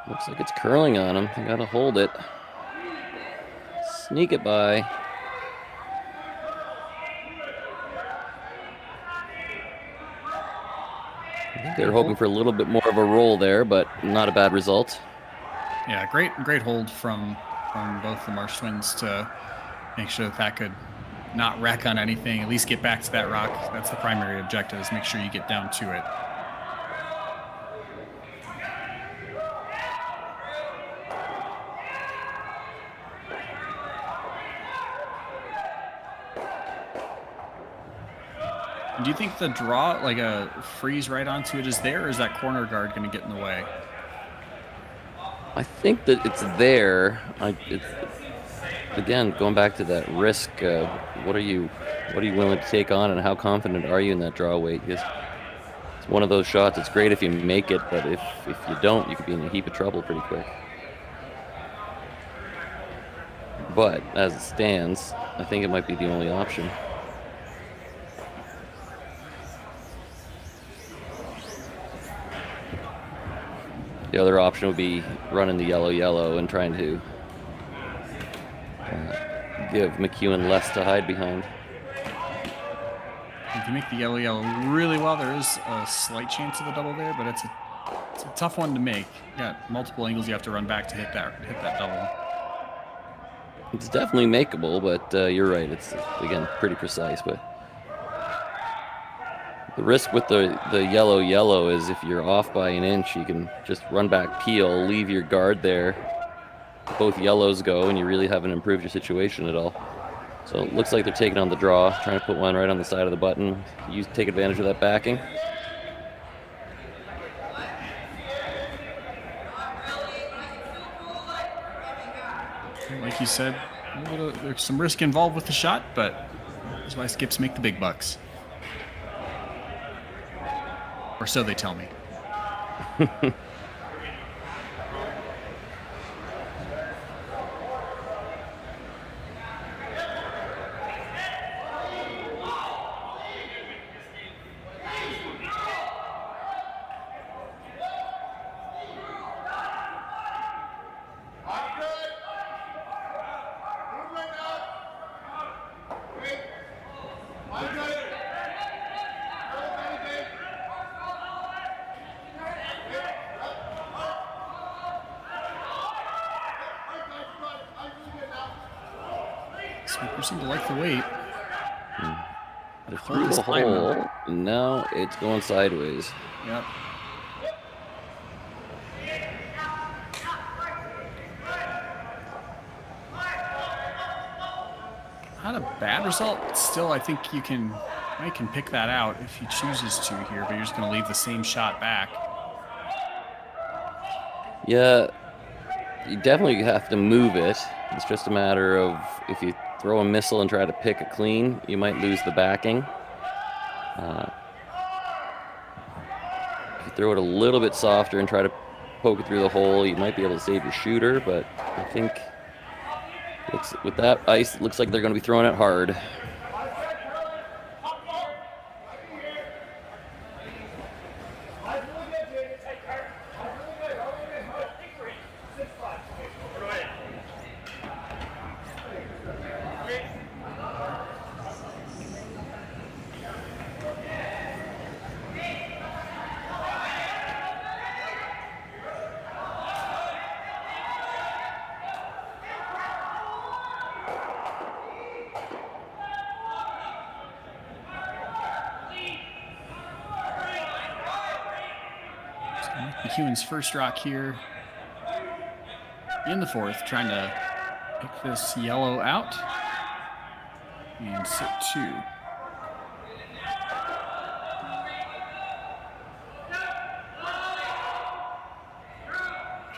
Looks like it's curling on him. I gotta hold it. Sneak it by. I think they were hoping for a little bit more of a roll there, but not a bad result. Yeah, great hold from both the Marsh Twins to make sure that could not wreck on anything, at least get back to that rock. That's the primary objective, is make sure you get down to it. Do you think the draw, like a freeze right onto it, is there, or is that corner guard going to get in the way? I think that it's there. Again, going back to that risk, what are you willing to take on, and how confident are you in that draw weight? Because it's one of those shots. It's great if you make it, but if you don't, you could be in a heap of trouble pretty quick. But as it stands, I think it might be the only option. The other option would be running the yellow and trying to give McEwen less to hide behind. If you make the yellow really well, there is a slight chance of the double there, but it's a tough one to make. You got multiple angles you have to run back to hit that double. It's definitely makeable, but you're right. It's, again, pretty precise, but the risk with the yellow is if you're off by an inch, you can just run back, peel, leave your guard there. Both yellows go, and you really haven't improved your situation at all. So it looks like they're taking on the draw, trying to put one right on the side of the button. Take advantage of that backing. Like you said, there's some risk involved with the shot, but that's why skips make the big bucks. Or so they tell me. You seem to like the weight. Through the hole. No, it's going sideways. Yep. Not a bad result. Still, I think Mike can pick that out if he chooses to here, but you're just going to leave the same shot back. Yeah, you definitely have to move it. It's just a matter of if you throw a missile and try to pick a clean, you might lose the backing. If you throw it a little bit softer and try to poke it through the hole, you might be able to save your shooter, but I think with that ice, it looks like they're going to be throwing it hard. McEwen's first rock here in the fourth, trying to pick this yellow out and sit 2.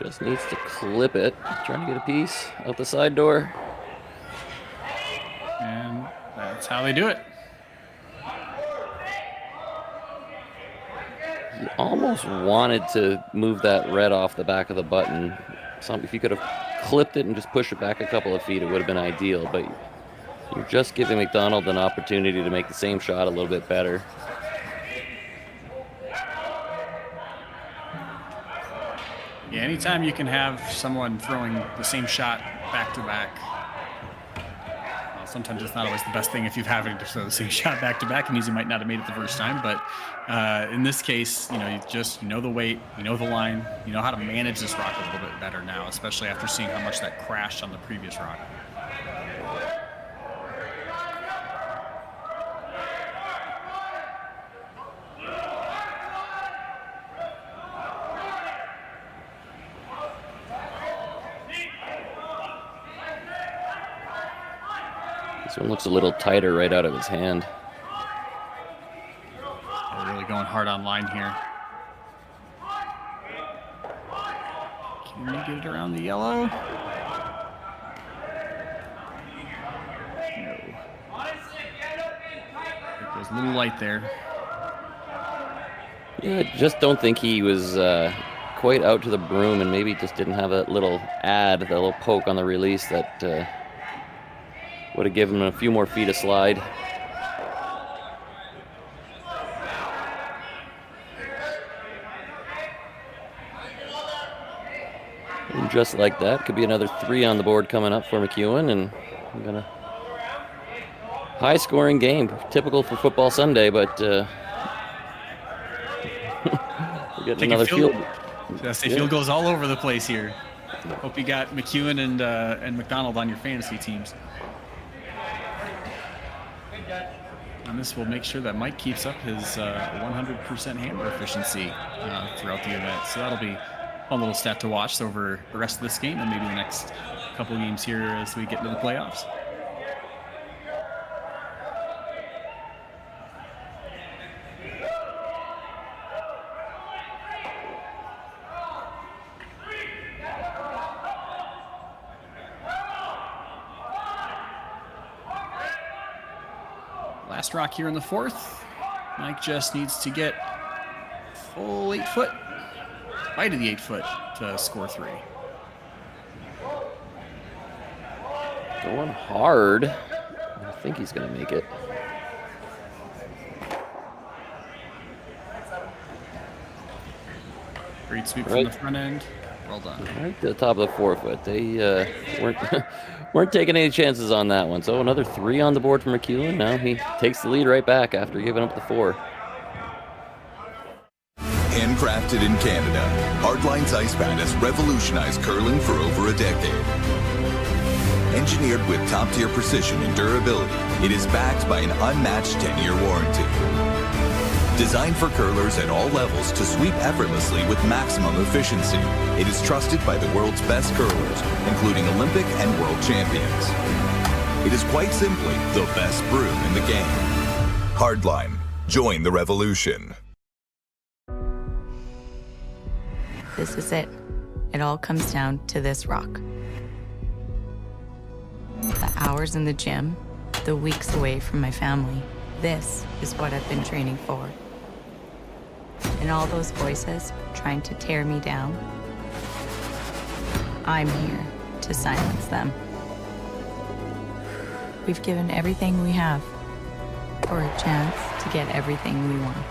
Just needs to clip it. Trying to get a piece out the side door. And that's how they do it. He almost wanted to move that red off the back of the button. If you could have clipped it and just pushed it back a couple of feet, it would have been ideal. But you're just giving McDonald an opportunity to make the same shot a little bit better. Yeah, anytime you can have someone throwing the same shot back to back, well, sometimes it's not always the best thing if you're having to throw the same shot back to back, and you might not have made it the first time. But in this case, you know the weight, you know the line, you know how to manage this rock a little bit better now, especially after seeing how much that crashed on the previous rock. This one looks a little tighter right out of his hand. They're really going hard on line here. Can we get it around the yellow? No. It goes a little light there. Yeah, I just don't think he was quite out to the broom, and maybe just didn't have a little that little poke on the release that would have given him a few more feet of slide. And just like that, could be another 3 on the board coming up for McEwen, and I'm gonna high-scoring game, typical for Football Sunday, but we're getting another field. Field goals all over the place here. Hope you got McEwen and McDonald on your fantasy teams. And this will make sure that Mike keeps up his 100% hammer efficiency throughout the event. So that'll be a fun little stat to watch over the rest of this game and maybe the next couple games here as we get into the playoffs. Last rock here in the fourth. Mike just needs to get full 8 foot, right of the 8 foot to score 3. Going hard. I think he's going to make it. Great sweep from the front end. Well done. Right to the top of the 4 foot. They weren't taking any chances on that one. So another 3 on the board for McEwen. Now he takes the lead right back after giving up the 4. Handcrafted in Canada, Hardlines Ice Pad has revolutionized curling for over a decade. Engineered with top-tier precision and durability, it is backed by an unmatched 10-year warranty. Designed for curlers at all levels to sweep effortlessly with maximum efficiency, it is trusted by the world's best curlers, including Olympic and world champions. It is quite simply the best broom in the game. Hardline. Join the revolution. This is it. It all comes down to this rock. The hours in the gym, the weeks away from my family. This is what I've been training for. And all those voices trying to tear me down, I'm here to silence them. We've given everything we have for a chance to get everything we want.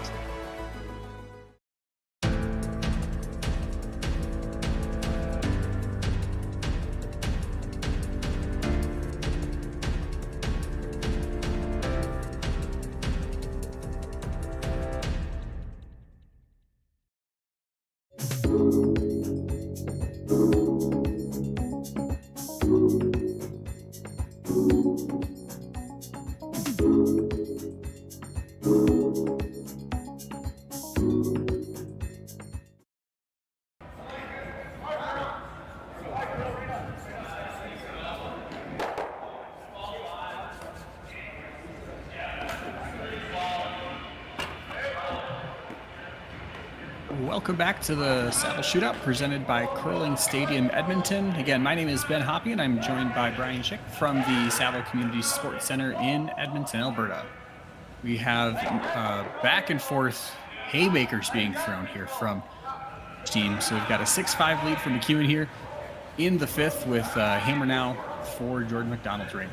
Welcome back to the Saville Shootout presented by Curling Stadium Edmonton. Again, my name is Ben Hoppe and I'm joined by Brian Schick from the Saville Community Sports Center in Edmonton, Alberta. We have back and forth haymakers being thrown here from team. So we've got a 6-5 lead for McEwen here in the fifth with hammer now for Jordon McDonald's rink.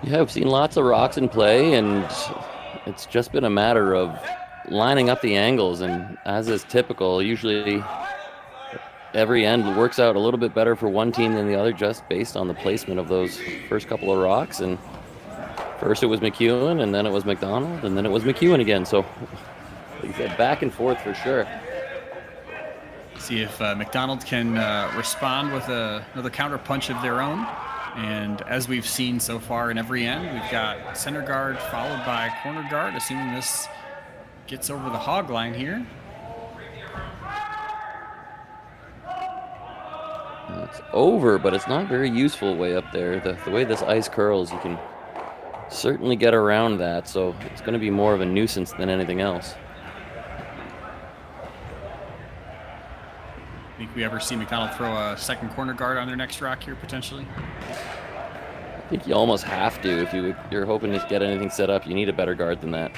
Yeah, we've seen lots of rocks in play, and it's just been a matter of lining up the angles, and as is typical, usually every end works out a little bit better for one team than the other just based on the placement of those first couple of rocks. And first it was McEwen, and then it was McDonald, and then it was McEwen again. So like I said, back and forth for sure. See if McDonald can respond with another counter punch of their own. And as we've seen so far in every end, we've got center guard followed by corner guard, assuming this gets over the hog line here. It's over, but it's not very useful way up there. The way this ice curls, you can certainly get around that, so it's going to be more of a nuisance than anything else. Think we ever see McDonald throw a second corner guard on their next rock here, potentially? I think you almost have to. If you're hoping to get anything set up, you need a better guard than that.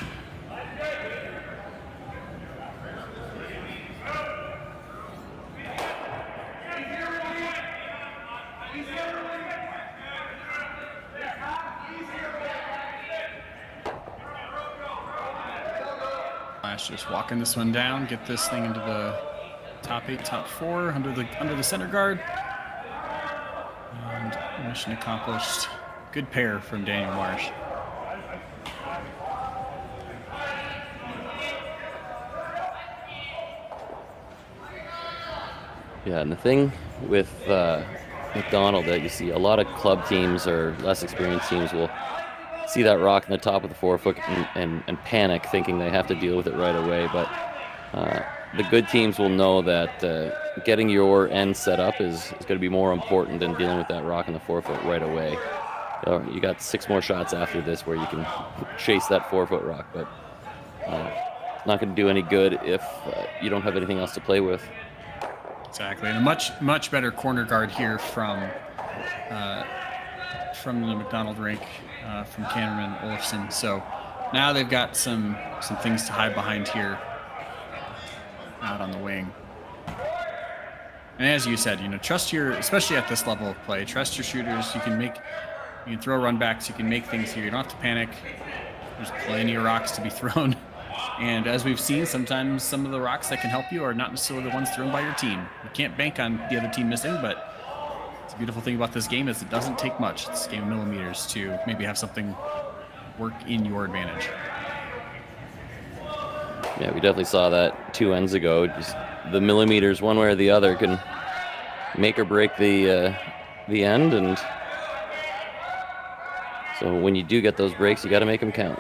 Just walking this one down, get this thing into the top 8, top 4 under the center guard, and mission accomplished. Good pair from Daniel Marsh. Yeah, and the thing with McDonald that you see a lot of club teams or less experienced teams will see that rock in the top of the forefoot and panic, thinking they have to deal with it right away. But the good teams will know that getting your end set up is going to be more important than dealing with that rock in the forefoot right away. You got 6 more shots after this where you can chase that forefoot rock, but it's not going to do any good if you don't have anything else to play with. Exactly, and a much better corner guard here from the McDonald rink, from Cameron Olofsson. So now they've got some things to hide behind here out on the wing. And as you said, trust especially at this level of play, trust your shooters. You can throw run backs, you can make things here. You don't have to panic. There's plenty of rocks to be thrown. And as we've seen, sometimes some of the rocks that can help you are not necessarily the ones thrown by your team. You can't bank on the other team missing, but the beautiful thing about this game is it doesn't take much. It's a game of millimeters to maybe have something work in your advantage. Yeah, we definitely saw that 2 ends ago. Just the millimeters, one way or the other, can make or break the the end, and so when you do get those breaks, you got to make them count.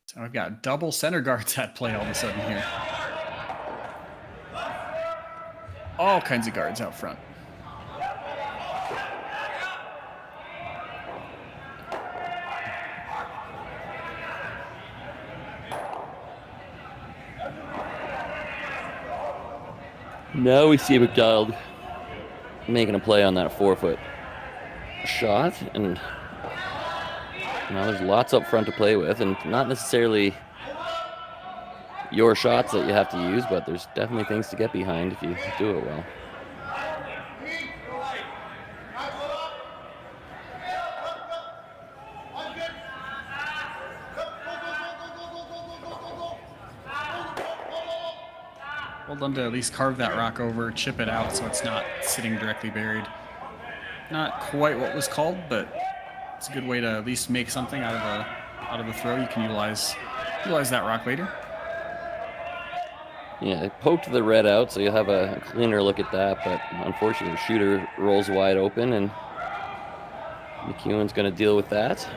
So I've got double center guards at play all of a sudden here. All kinds of guards out front. Now we see McDonald making a play on that 4-foot shot, and now there's lots up front to play with, and not necessarily your shots that you have to use, but there's definitely things to get behind if you do it well. Well done to at least carve that rock over, chip it out so it's not sitting directly buried. Not quite what was called, but it's a good way to at least make something out of a throw. You can utilize that rock later. Yeah, they poked the red out, so you'll have a cleaner look at that, but unfortunately the shooter rolls wide open, and McEwen's going to deal with that.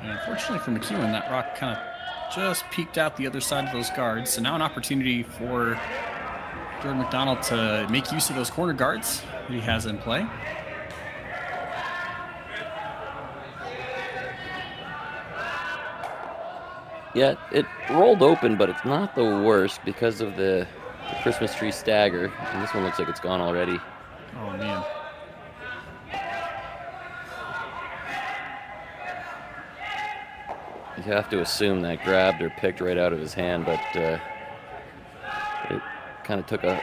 Unfortunately for McEwen, that rock kind of just peeked out the other side of those guards. So now an opportunity for Jordon McDonald to make use of those corner guards that he has in play. Yeah, it rolled open, but it's not the worst because of the Christmas tree stagger. And this one looks like it's gone already. Oh, man. You have to assume that grabbed or picked right out of his hand, but it kind of took a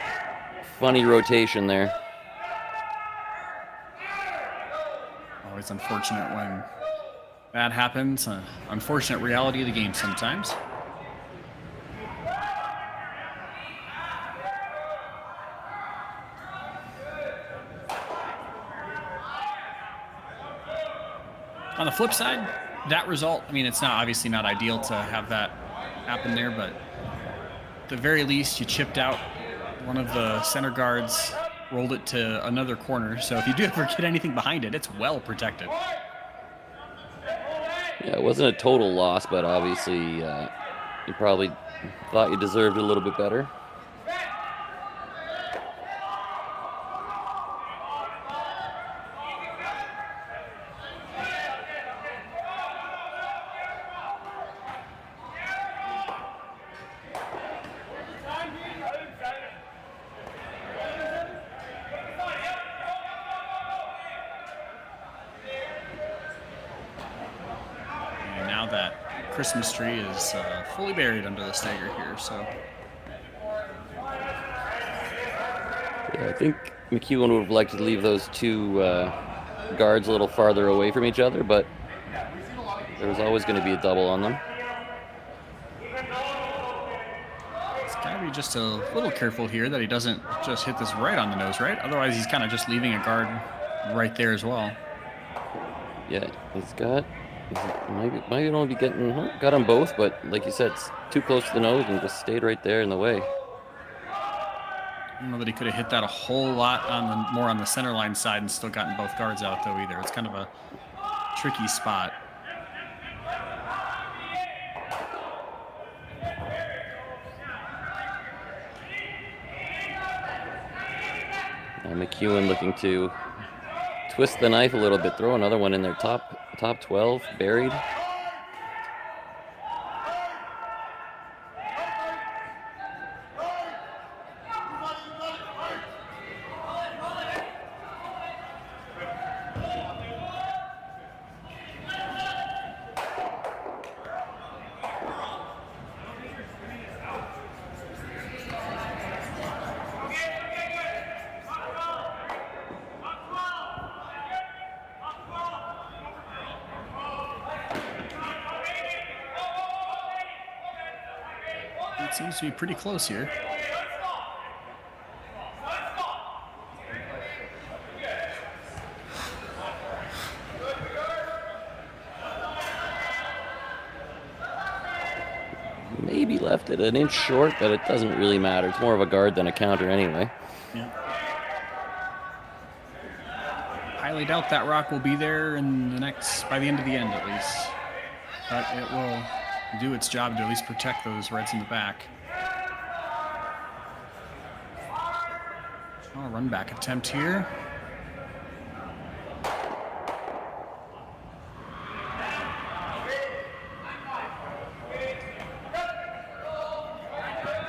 funny rotation there. Always unfortunate when that happens. Unfortunate reality of the game sometimes. On the flip side, that result, I mean, it's not obviously not ideal to have that happen there, but at the very least, you chipped out one of the center guards, rolled it to another corner. So if you do ever get anything behind it, it's well protected. Yeah, it wasn't a total loss, but obviously you probably thought you deserved it a little bit better. Christmas tree is fully buried under the stagger here, so. Yeah, I think McEwen would have liked to leave those two guards a little farther away from each other, but there was always going to be a double on them. He's got to be just a little careful here that he doesn't just hit this right on the nose, right? Otherwise, he's kind of just leaving a guard right there as well. Yeah, he's got... Might only be getting got them both, but like you said, it's too close to the nose and just stayed right there in the way. I don't know that he could have hit that a whole lot more on the center line side and still gotten both guards out though either. It's kind of a tricky spot. Now McEwen looking to twist the knife a little bit, throw another one in there, top 12, buried. That seems to be pretty close here. Maybe left it an inch short, but it doesn't really matter. It's more of a guard than a counter anyway. Yeah. Highly doubt that rock will be there by the end of the end at least. But it will do its job to at least protect those Reds in the back. Oh, run back attempt here.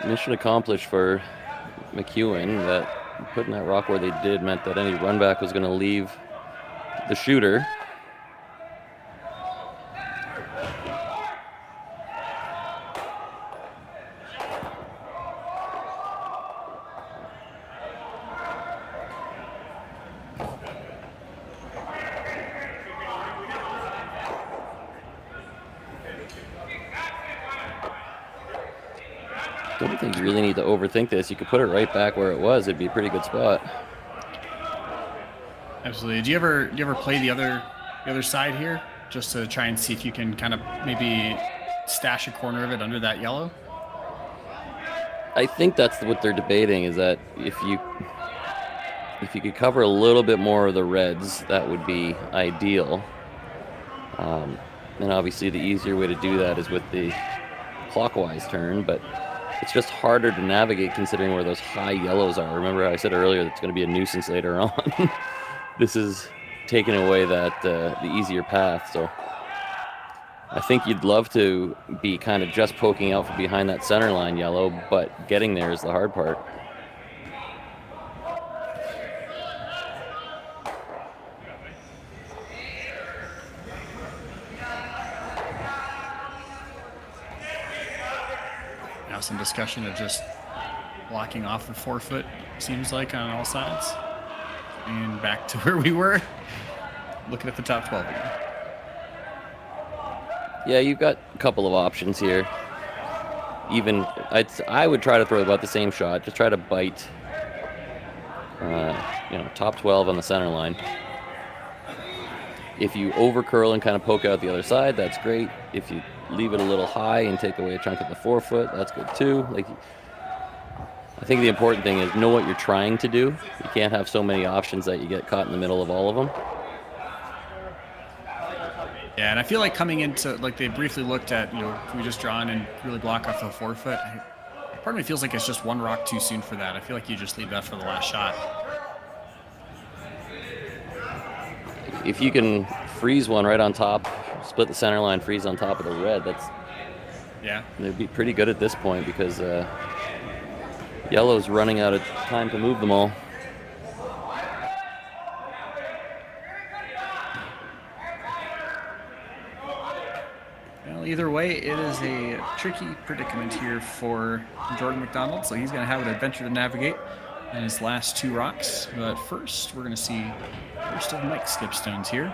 Mission accomplished for McEwen. That putting that rock where they did meant that any run back was going to leave the shooter. Don't think you really need to overthink this. You could put it right back where it was. It'd be a pretty good spot. Absolutely. Do you ever play the other side here, just to try and see if you can kind of maybe stash a corner of it under that yellow? I think that's what they're debating, is that if you could cover a little bit more of the Reds, that would be ideal. And obviously the easier way to do that is with the clockwise turn, but it's just harder to navigate considering where those high yellows are. Remember I said earlier that's going to be a nuisance later on. This is taking away that the easier path. So I think you'd love to be kind of just poking out from behind that center line yellow, but getting there is the hard part. Now some discussion of just blocking off the 4-foot, seems like, on all sides. And back to where we were, looking at the top 12 again. Yeah, you've got a couple of options here. Even I would try to throw about the same shot. Just try to bite, top 12 on the center line. If you over curl and kind of poke out the other side, that's great. If you leave it a little high and take away a chunk of the 4-foot, that's good too. I think the important thing is know what you're trying to do. You can't have so many options that you get caught in the middle of all of them. Yeah, and I feel like coming into, they briefly looked at, can we just draw in and really block off the 4-foot? Part of me feels like it's just one rock too soon for that. I feel like you just leave that for the last shot. If you can freeze one right on top, split the center line, freeze on top of the red, they'd be pretty good at this point because yellow's running out of time to move them all. Well, either way, it is a tricky predicament here for Jordon McDonald, so he's going to have an adventure to navigate in his last two rocks. But first, we're going to see first of Mike's skipstones here.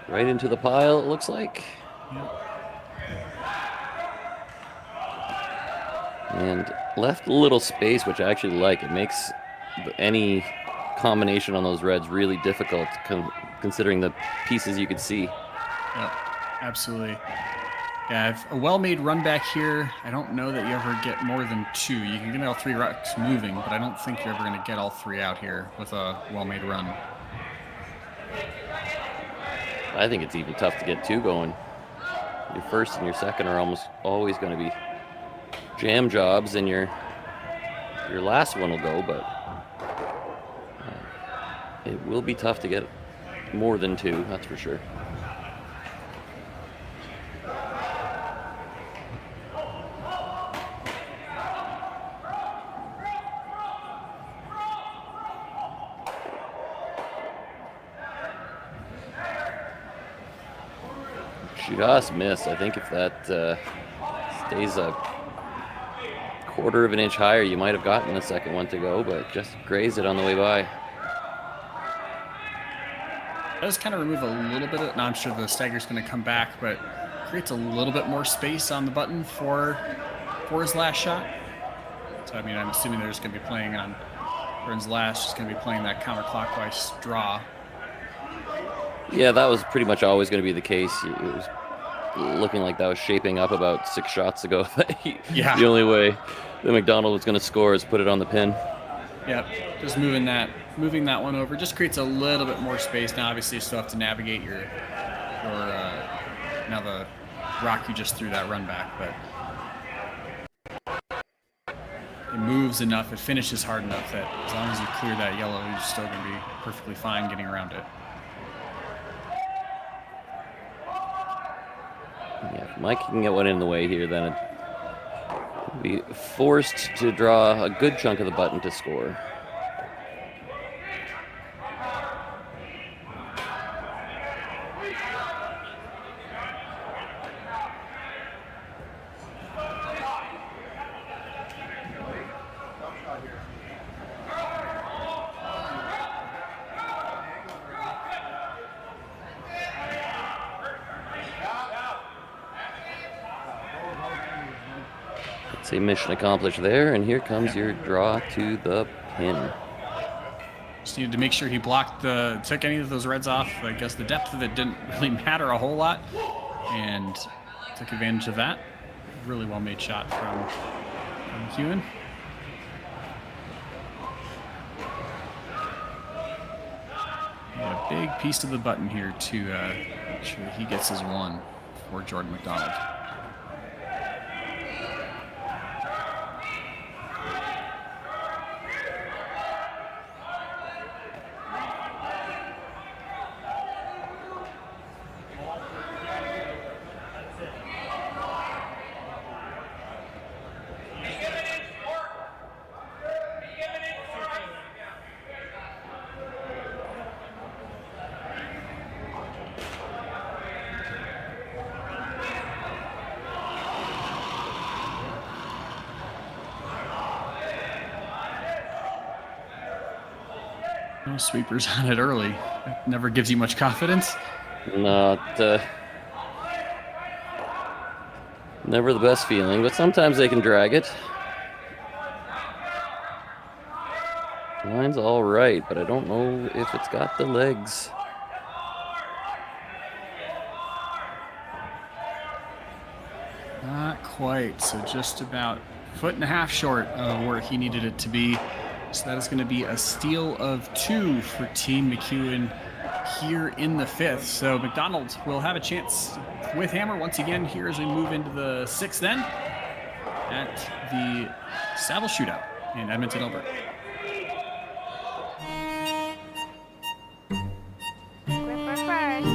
Right into the pile, it looks like. Yep. And left a little space, which I actually like. It makes any combination on those reds really difficult, considering the pieces you could see. Yep, absolutely. Yeah, if a well-made run back here, I don't know that you ever get more than two. You can get all three rocks moving, but I don't think you're ever going to get all three out here with a well-made run. I think it's even tough to get two going. Your first and your second are almost always going to be jam jobs, and your last one will go, but it will be tough to get more than two, that's for just missed. I think if that stays a quarter of an inch higher, you might have gotten the second one to go, but just grazed it on the way by. Does kind of remove a little bit of, now I'm sure the stagger's going to come back, but creates a little bit more space on the button for his last shot. So, I mean, I'm assuming they're just going to be playing on Burns' last, just going to be playing that counterclockwise draw. Yeah, that was pretty much always going to be the case. It was looking like that was shaping up about 6 shots ago. Yeah. The only way that McDonald was going to score is put it on the pin. Yep, just moving that one over just creates a little bit more space. Now, obviously, you still have to navigate your now the rock you just threw that run back, but it moves enough, it finishes hard enough that as long as you clear that yellow, you're still going to be perfectly fine getting around it. Yeah, if Mike can get one in the way here, then it'll be forced to draw a good chunk of the button to score. Say mission accomplished there, and here comes your draw to the pin. Just needed to make sure he blocked took any of those reds off. I guess the depth of it didn't really matter a whole lot, and took advantage of that. Really well made shot from McEwen. And a big piece of the button here to make sure that he gets his one for Jordon McDonald. No sweepers on it early. That never gives you much confidence. Never the best feeling, but sometimes they can drag it. Line's all right, but I don't know if it's got the legs. Not quite. So just about 1.5 feet short of where he needed it to be. So that is going to be a steal of 2 for Team McEwen here in the 5th. So McDonald will have a chance with hammer once again here as we move into the 6th then at the Saville Shootout in Edmonton, Alberta. Gripper first.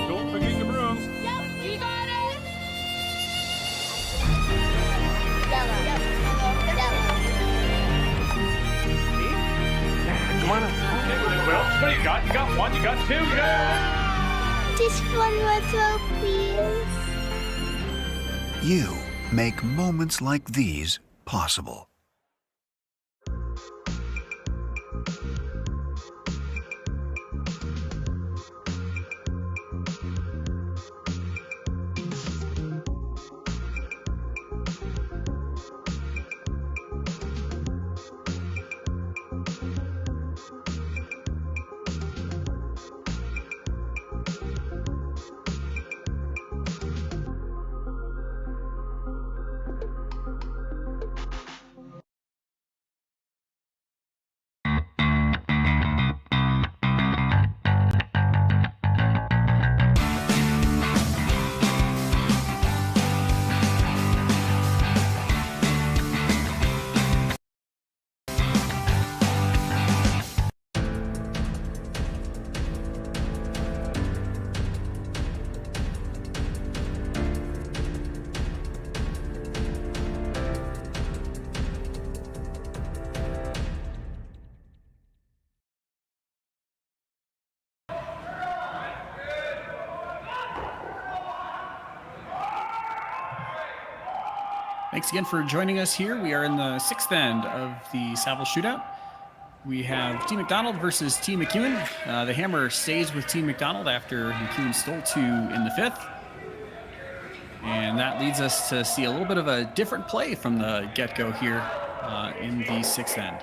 Don't forget the brooms. Yep, you got it. Yellow. Come on up. Well, what do you got? You got 1, you got 2, you got... Just one more throw, please. You make moments like these possible. Thanks again for joining us here. We are in the 6th end of the Saville Shootout. We have Team McDonald versus Team McEwen. The hammer stays with Team McDonald after McEwen stole 2 in the 5th. And that leads us to see a little bit of a different play from the get-go here in the 6th end.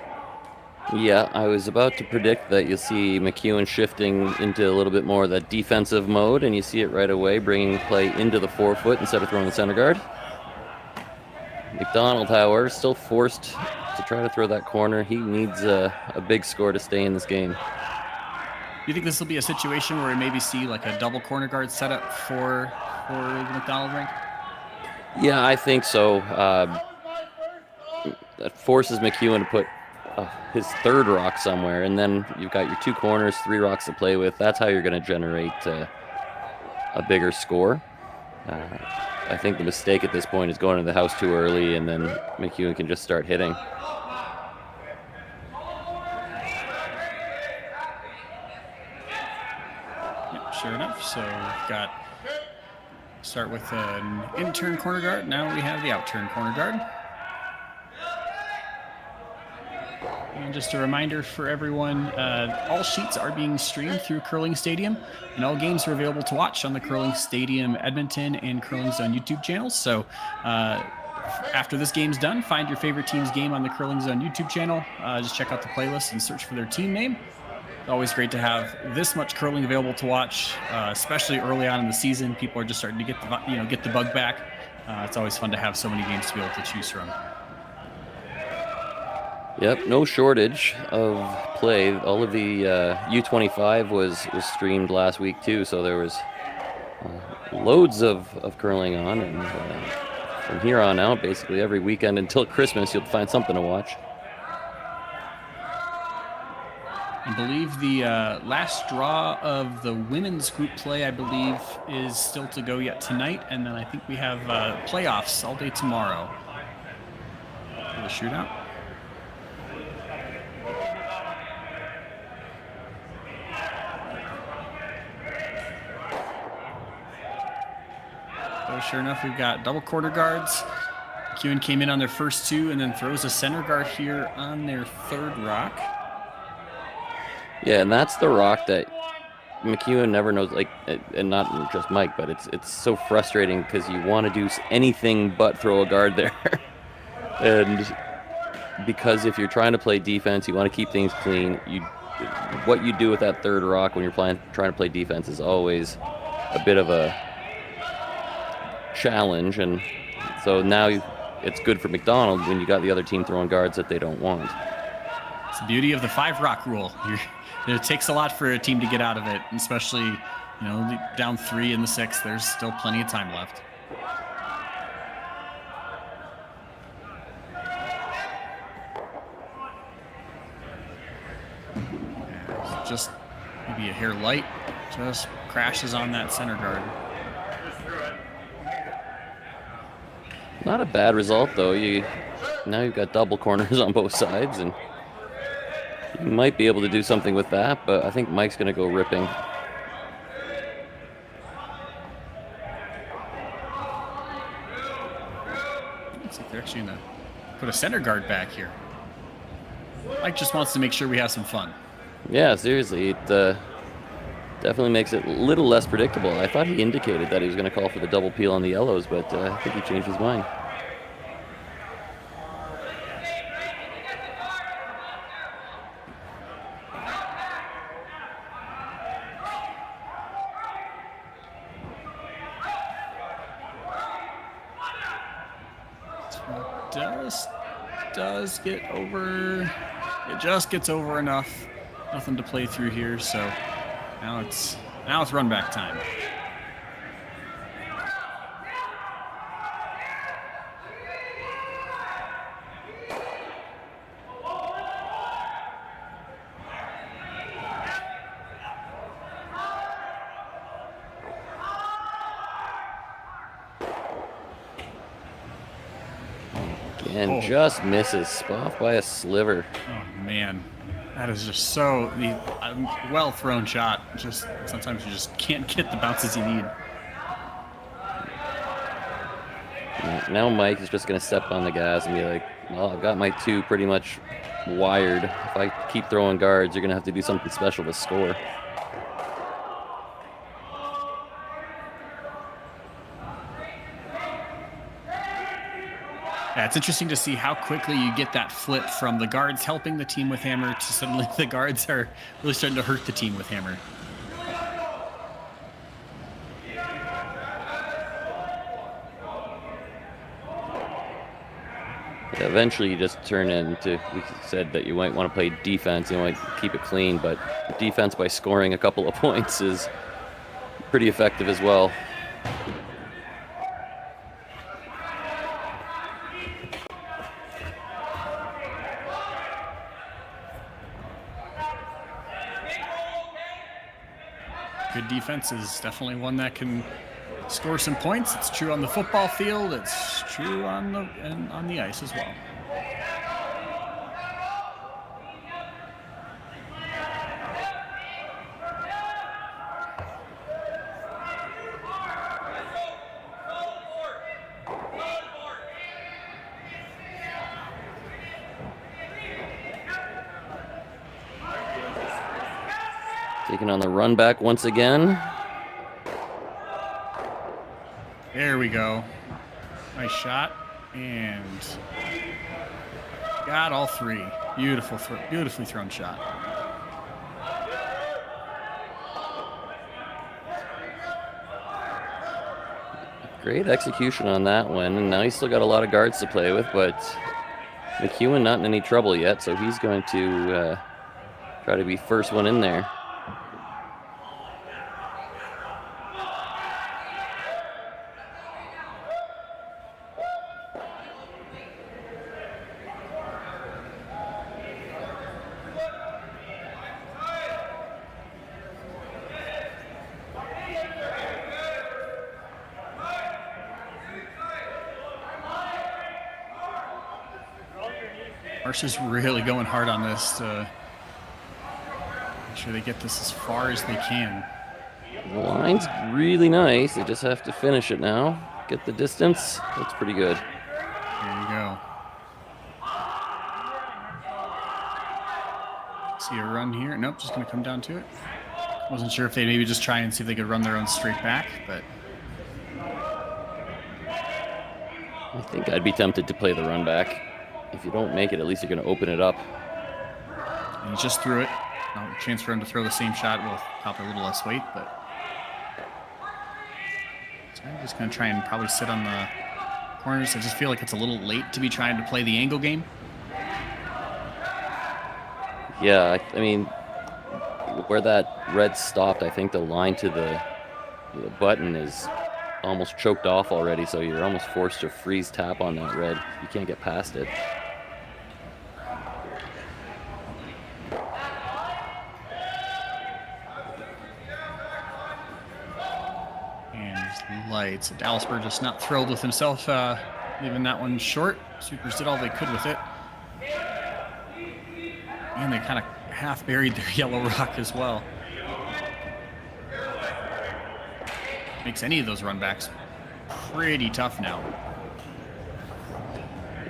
Yeah, I was about to predict that you'll see McEwen shifting into a little bit more of that defensive mode, and you see it right away, bringing play into the 4-foot instead of throwing the center guard. McDonald, however, still forced to try to throw that corner. He needs a big score to stay in this game. Do you think this will be a situation where we maybe see like a double corner guard setup for the McDonald rink? Yeah, I think so. That forces McEwen to put his 3rd rock somewhere, and then you've got your 2 corners, 3 rocks to play with. That's how you're going to generate a bigger score. I think the mistake at this point is going to the house too early, and then McEwen can just start hitting. Yep, sure enough. So we've got start with an in-turn corner guard. Now we have the out-turn corner guard. And just a reminder for everyone, all sheets are being streamed through Curling Stadium, and all games are available to watch on the Curling Stadium Edmonton and Curling Zone YouTube channels. So after this game's done, find your favorite team's game on the Curling Zone YouTube channel. Just check out the playlist and search for their team name. It's always great to have this much curling available to watch, especially early on in the season. People are just starting to get the bug back. It's always fun to have so many games to be able to choose from. Yep, no shortage of play. All of the U25 was streamed last week too, so there was loads of curling on, and from here on out, basically every weekend until Christmas, you'll find something to watch. I believe the last draw of the women's group play, I believe, is still to go yet tonight, and then I think we have playoffs all day tomorrow for the shootout. So sure enough, we've got double quarter guards. McEwen came in on their first 2 and then throws a center guard here on their 3rd rock. Yeah, and that's the rock that McEwen never knows, like, and not just Mike, but it's so frustrating because you want to do anything but throw a guard there. And because if you're trying to play defense, you want to keep things clean. What you do with that 3rd rock when you're trying to play defense is always a bit of a challenge, and so now it's good for McDonald when you got the other team throwing guards that they don't want. It's the beauty of the 5 rock rule. It takes a lot for a team to get out of it, especially down 3 in the 6th. There's still plenty of time left. Just maybe a hair light, just crashes on that center guard. Not a bad result, though. Now you've got double corners on both sides, and you might be able to do something with that, but I think Mike's going to go ripping. Looks like they're actually going to put a center guard back here. Mike just wants to make sure we have some fun. Yeah, seriously. It definitely makes it a little less predictable. I thought he indicated that he was going to call for the double peel on the yellows, but I think he changed his mind. Does get over. It just gets over enough. Nothing to play through here, so now it's run back time. And just misses, off by a sliver. Oh man, that is just so well thrown shot. Just sometimes you just can't get the bounces you need. Now Mike is just going to step on the gas and be like, well, I've got my 2 pretty much wired. If I keep throwing guards, you're going to have to do something special to score. Yeah, it's interesting to see how quickly you get that flip from the guards helping the team with hammer to suddenly the guards are really starting to hurt the team with hammer. Yeah, eventually you just turn into, we said that you might want to play defense, you might keep it clean, but defense by scoring a couple of points is pretty effective as well. Good defense is definitely one that can score some points. It's true on the football field. It's true on the ice as well. Taking on the run back once again. There we go. Nice shot. And got all 3. Beautifully thrown shot. Great execution on that one. And now he's still got a lot of guards to play with, but McEwen not in any trouble yet, so he's going to try to be first one in there. Marsh's really going hard on this to make sure they get this as far as they can. The line's really nice. They just have to finish it now. Get the distance. Looks pretty good. There you go. See a run here. Nope, just going to come down to it. Wasn't sure if they maybe just try and see if they could run their own straight back, but I think I'd be tempted to play the run back. If you don't make it, at least you're going to open it up. And he just threw it. No chance for him to throw the same shot. Will probably a little less weight, but so I'm just going to try and probably sit on the corners. I just feel like it's a little late to be trying to play the angle game. Yeah, I mean, where that red stopped, I think the line to the button is almost choked off already, so you're almost forced to freeze tap on that red. You can't get past it. And lights. Dallas Burgess not thrilled with himself, leaving that one short. Supers did all they could with it. And they kind of half buried their yellow rock as well. Makes any of those run backs pretty tough now.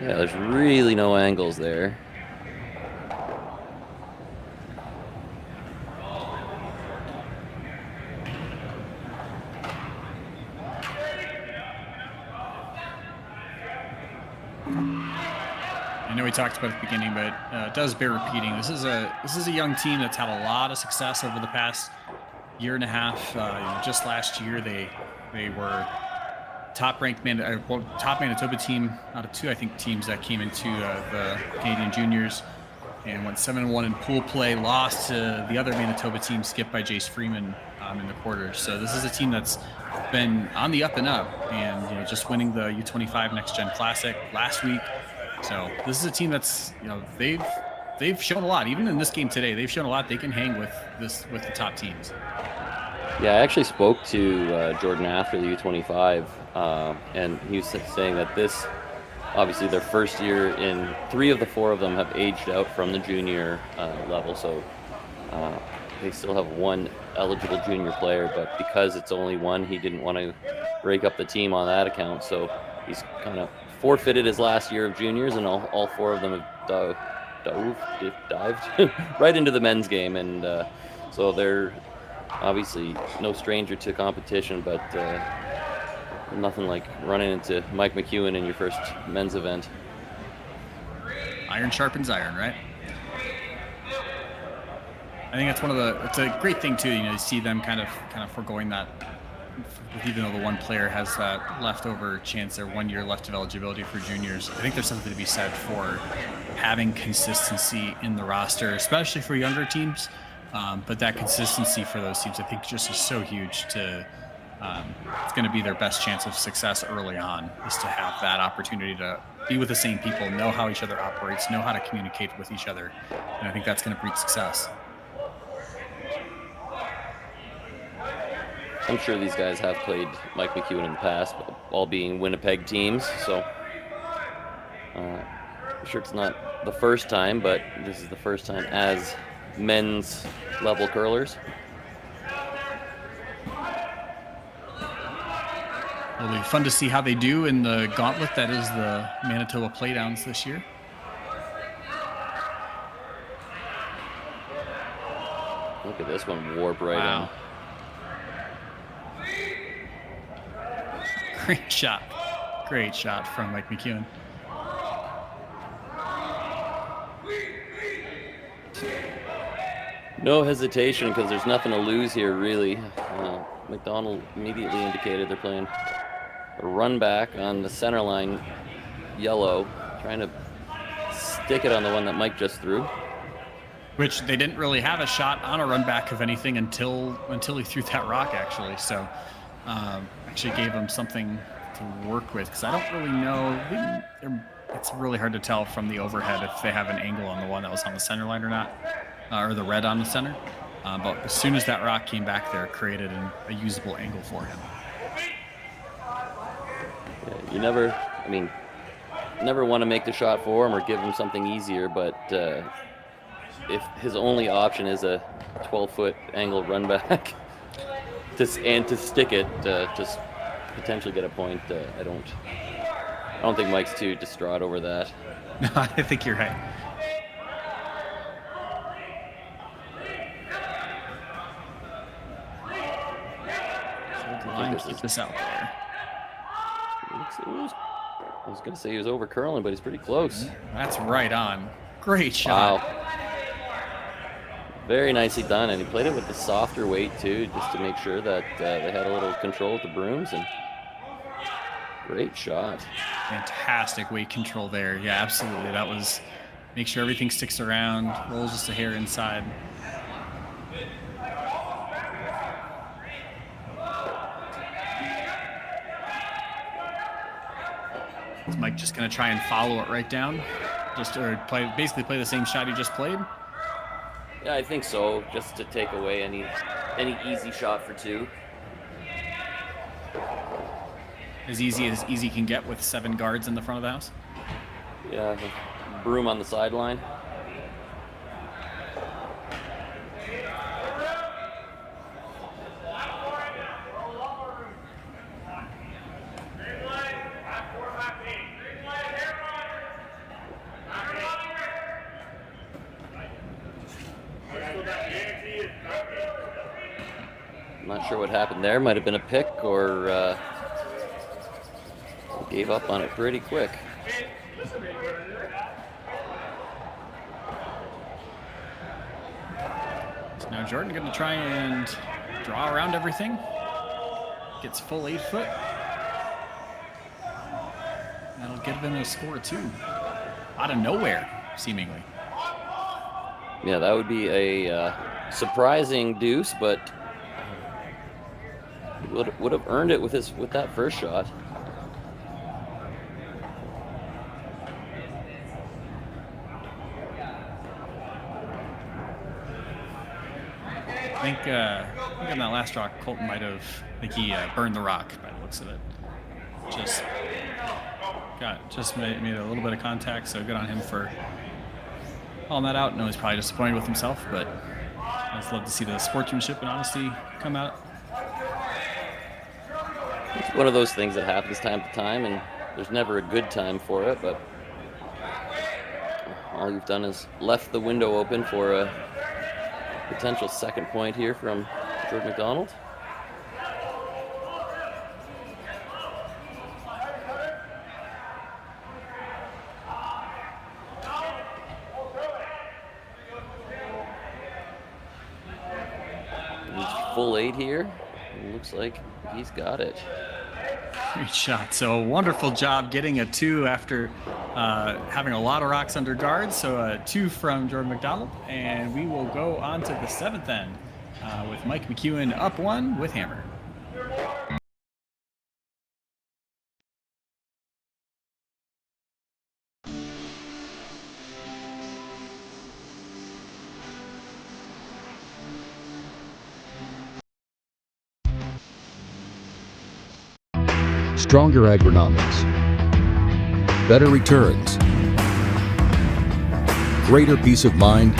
Yeah, there's really no angles there. I know we talked about it at the beginning, but it does bear repeating. This is a young team that's had a lot of success over the past year and a half. Just last year, they were top-ranked top Manitoba team out of 2, I think, teams that came into the Canadian Juniors, and went 7-1 in pool play. Lost to the other Manitoba team, skipped by Jace Freeman in the quarters. So this is a team that's been on the up and up, and just winning the U25 Next Gen Classic last week. So this is a team that's they've shown a lot. Even in this game today, they've shown a lot. They can hang with the top teams. Yeah, I actually spoke to Jordan after the U25, and he was saying that this, obviously their first year in 3 of the 4 of them have aged out from the junior level, so they still have 1 eligible junior player, but because it's only 1, he didn't want to break up the team on that account, so he's kind of forfeited his last year of juniors, and all 4 of them have dived right into the men's game, and so they're obviously no stranger to competition, but nothing like running into Mike McEwen in your first men's event. Iron sharpens iron, right? I think that's it's a great thing too. You see them kind of foregoing that, even though the one player has that leftover chance there, 1 year left of eligibility for juniors. I think there's something to be said for having consistency in the roster, especially for younger teams. But that consistency for those teams, I think, just is so huge to. It's going to be their best chance of success early on, is to have that opportunity to be with the same people, know how each other operates, know how to communicate with each other. And I think that's going to breed success. I'm sure these guys have played Mike McEwen in the past, all being Winnipeg teams. So I'm sure it's not the first time, but this is the first time as men's level curlers. It'll be fun to see how they do in the gauntlet that is the Manitoba Playdowns this year. Look at this one warp right in. Great shot from Mike McEwen. No hesitation, because there's nothing to lose here, really. McDonald immediately indicated they're playing a run back on the center line, yellow, trying to stick it on the one that Mike just threw. Which they didn't really have a shot on a run back of anything until he threw that rock, actually. So actually gave him something to work with, because I don't really know. It's really hard to tell from the overhead if they have an angle on the one that was on the center line or not, or the red on the center. But as soon as that rock came back there, it created a usable angle for him. Yeah, you never want to make the shot for him or give him something easier, but if his only option is a 12-foot angle run back and to stick it to potentially get a point, I don't think Mike's too distraught over that. No, I think you're right. Keep this out there. I was going to say he was over curling, but he's pretty close. That's right on. Great shot. Wow. Very nicely done, and he played it with the softer weight too, just to make sure that they had a little control with the brooms. And great shot. Fantastic weight control there. Yeah, absolutely. That was make sure everything sticks around, rolls just a hair inside. Is Mike just going to try and follow it right down? Basically play the same shot he just played? Yeah, I think so, just to take away any easy shot for 2. As easy can get with 7 guards in the front of the house? Yeah, broom on the sideline. Not sure what happened there. Might have been a pick, or gave up on it pretty quick. So now Jordon going to try and draw around everything. Gets full 8 foot. That'll give him a score 2. Out of nowhere, seemingly. Yeah, that would be a surprising deuce, but he would have earned it with that first shot. I think on that last rock, Colton might have. I think he burned the rock by the looks of it. Just made a little bit of contact, so good on him for calling that out. No, he's probably disappointed with himself, but I just love to see the sportsmanship and honesty come out. It's one of those things that happens time to time, and there's never a good time for it, but all you've done is left the window open for a potential second point here from Jordon McDonald. Full 8 here. It looks like he's got it. Great shot. So a wonderful job getting a 2 after having a lot of rocks under guard. So a 2 from Jordon McDonald. And we will go on to the 7th end with Mike McEwen up 1 with hammer. Stronger agronomics, better returns, greater peace of mind.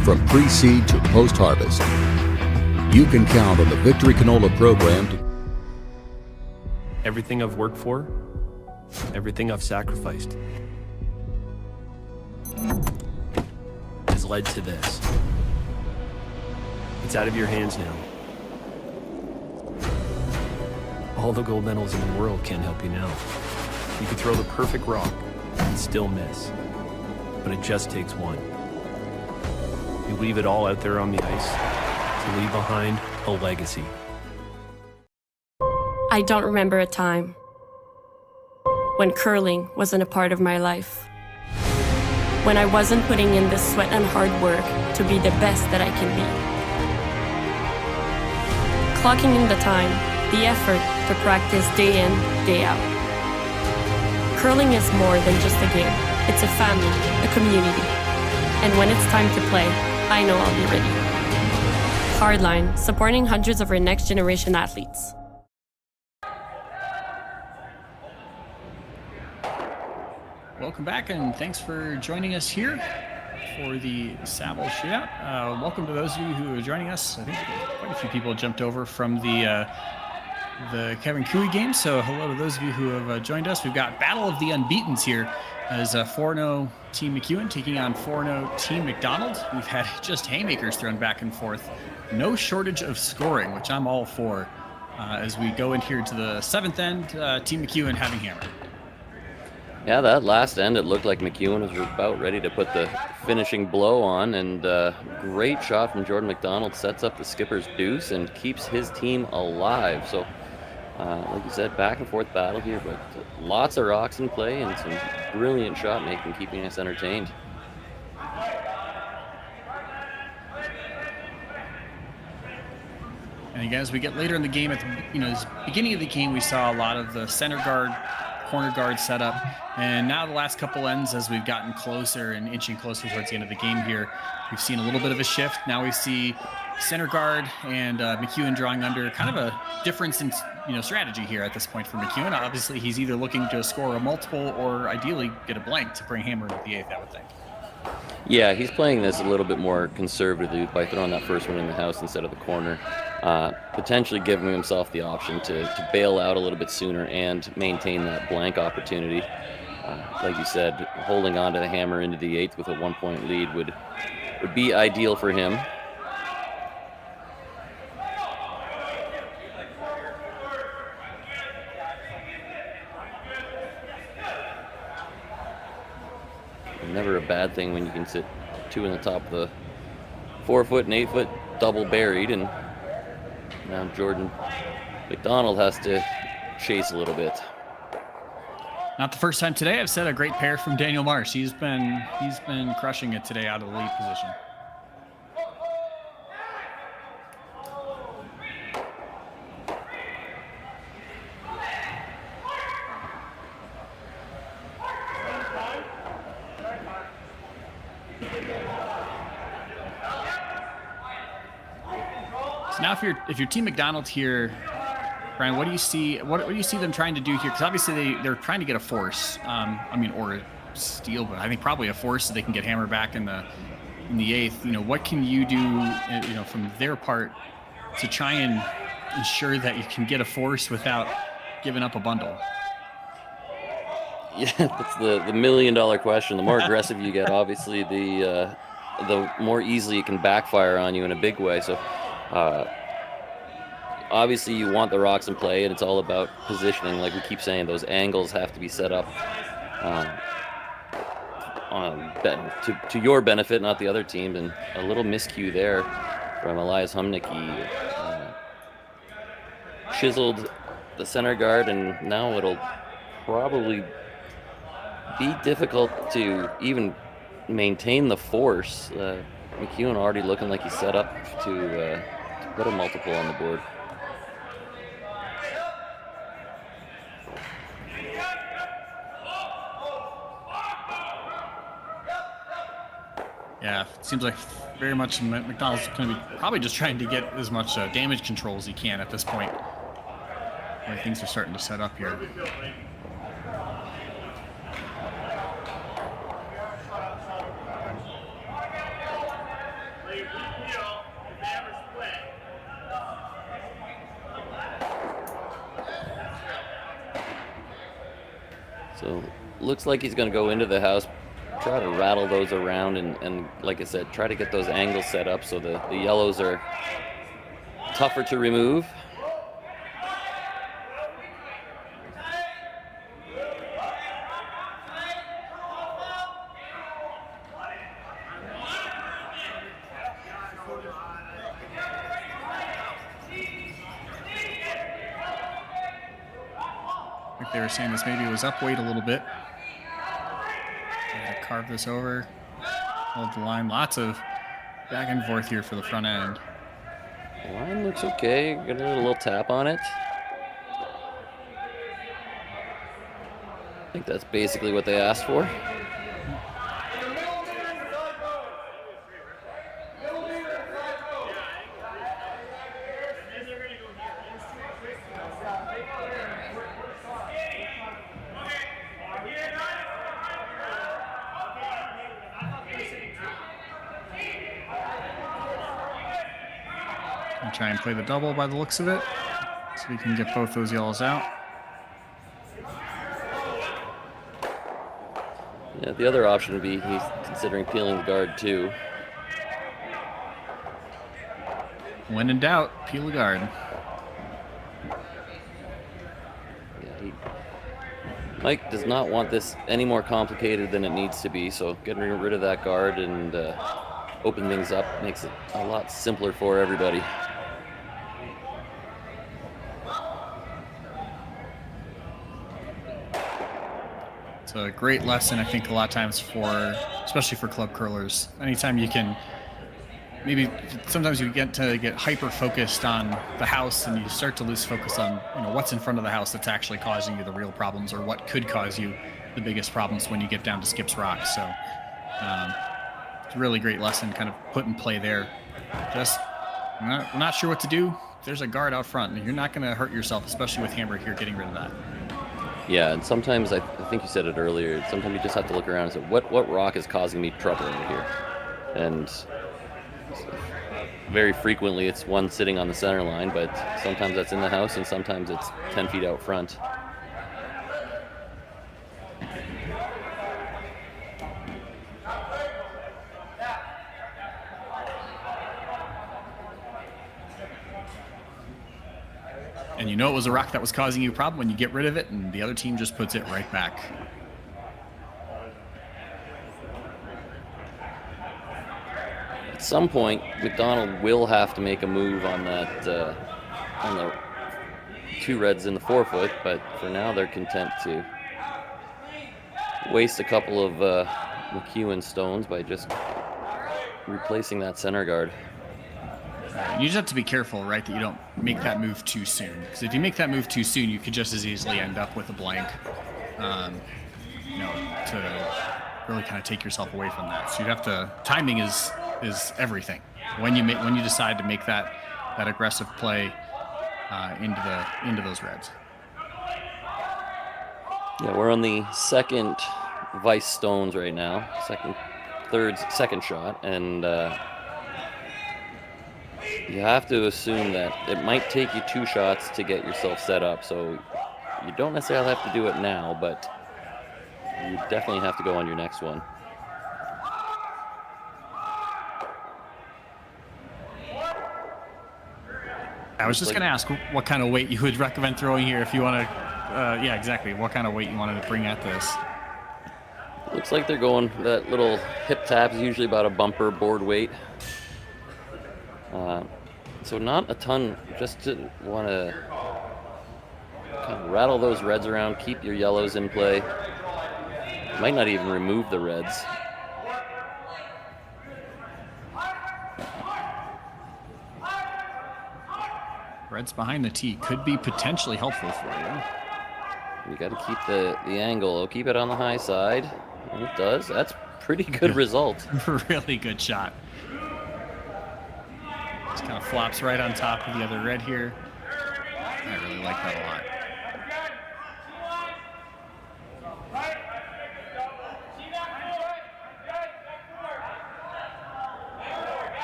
From pre-seed to post-harvest, you can count on the Victory Canola program to Everything I've worked for, everything I've sacrificed, has led to this. It's out of your hands now. All the gold medals in the world can't help you now. You can throw the perfect rock and still miss, but it just takes one. You leave it all out there on the ice to leave behind a legacy. I don't remember a time when curling wasn't a part of my life. When I wasn't putting in the sweat and hard work to be the best that I can be. Clocking in the time, the effort to practice day in, day out. Curling is more than just a game. It's a family, a community. And when it's time to play, I know I'll be ready. Hardline, supporting hundreds of our next generation athletes. Welcome back, and thanks for joining us here for the Saville Shootout. Welcome to those of you who are joining us. I think quite a few people jumped over from the Kevin Cooey game, so hello to those of you who have joined us. We've got Battle of the Unbeatens here as 4-0 Team McEwen taking on 4-0 Team McDonald. We've had just haymakers thrown back and forth. No shortage of scoring, which I'm all for, as we go in here to the 7th end, Team McEwen having hammer. Yeah, that last end, it looked like McEwen was about ready to put the finishing blow on, and great shot from Jordon McDonald sets up the skipper's deuce and keeps his team alive. So, like you said, back and forth battle here, but lots of rocks in play and some brilliant shot making, keeping us entertained. And again, as we get later in the game, at the beginning of the game, we saw a lot of the center guard, corner guard setup, and now the last couple ends, as we've gotten closer and inching closer towards the end of the game here, we've seen a little bit of a shift. Now we see center guard and McEwen drawing under, kind of a difference in strategy here at this point for McEwen. Obviously, he's either looking to score a multiple or ideally get a blank to bring hammer into the 8th, I would think. Yeah, he's playing this a little bit more conservatively by throwing that first one in the house instead of the corner. Potentially giving himself the option to bail out a little bit sooner and maintain that blank opportunity. Like you said, holding on to the hammer into the 8th with a 1-point lead would be ideal for him. Never a bad thing when you can sit 2 in the top of the 4-foot and 8-foot double buried, and now Jordon McDonald has to chase a little bit. Not the first time today. I've said a great pair from Daniel Marsh. He's been crushing it today out of the lead position. So now, if you're Team McDonald here, Brian, what do you see them trying to do here? Because obviously they're trying to get a force, or a steal, but I think probably a force so they can get hammer back in the 8th. What can you do, from their part to try and ensure that you can get a force without giving up a bundle? Yeah, that's the $1 million question. The more aggressive you get, obviously, the more easily it can backfire on you in a big way. So, obviously, you want the rocks in play, and it's all about positioning. Like we keep saying, those angles have to be set up to your benefit, not the other team. And a little miscue there from Elias Humnicki. Chiseled the center guard, and now it'll probably be difficult to even maintain the force. McEwen already looking like he's set up to put a multiple on the board. Yeah, it seems like very much McDonald's going to be probably just trying to get as much damage control as he can at this point. The way things are starting to set up here. So looks like he's going to go into the house, try to rattle those around, and like I said, try to get those angles set up so the yellows are tougher to remove. Like they were saying, this maybe was up weight a little bit. Carve this over, hold the line. Lots of back and forth here for the front end. The line looks okay. Got a little tap on it. I think that's basically what they asked for. And try and play the double by the looks of it, so we can get both those yellows out. Yeah, the other option would be he's considering peeling the guard too. When in doubt, peel the guard. Yeah, Mike does not want this any more complicated than it needs to be, so getting rid of that guard and open things up makes it a lot simpler for everybody. It's a great lesson, I think, a lot of times especially for club curlers. Anytime you can, maybe sometimes you get hyper focused on the house and you start to lose focus on what's in front of the house that's actually causing you the real problems, or what could cause you the biggest problems when you get down to skips rocks. So it's a really great lesson kind of put in play there. Just I'm not sure what to do. There's a guard out front and you're not going to hurt yourself, especially with Hamburg here getting rid of that. Yeah, and sometimes, I think you said it earlier, sometimes you just have to look around and say, what rock is causing me trouble over here? And very frequently it's one sitting on the center line, but sometimes that's in the house and sometimes it's 10 feet out front. And it was a rock that was causing you a problem when you get rid of it, and the other team just puts it right back. At some point, McDonald will have to make a move on that, on the two reds in the 4-foot, but for now they're content to waste a couple of McEwen stones by just replacing that center guard. You just have to be careful, right, that you don't make that move too soon. Because if you make that move too soon, you could just as easily end up with a blank, to really kind of take yourself away from that. So you have to, timing is everything. When you decide to make that aggressive play into those reds. Yeah, we're on the second vice stones right now, second shot, and you have to assume that it might take you 2 shots to get yourself set up. So You don't necessarily have to do it now, but you definitely have to go on your next one. I was just going to ask what kind of weight you would recommend throwing here if you want to, yeah, exactly. What kind of weight you wanted to bring at this? Looks like they're going, that little hip tap is usually about a bumper board weight. So not a ton, just to want to kind of rattle those reds around, keep your yellows in play. Might not even remove the reds. Reds behind the tee could be potentially helpful for you. You got to keep the angle. Keep it on the high side. And it does. That's pretty good result. Really good shot. Just kind of flops right on top of the other red here. I really like that a lot.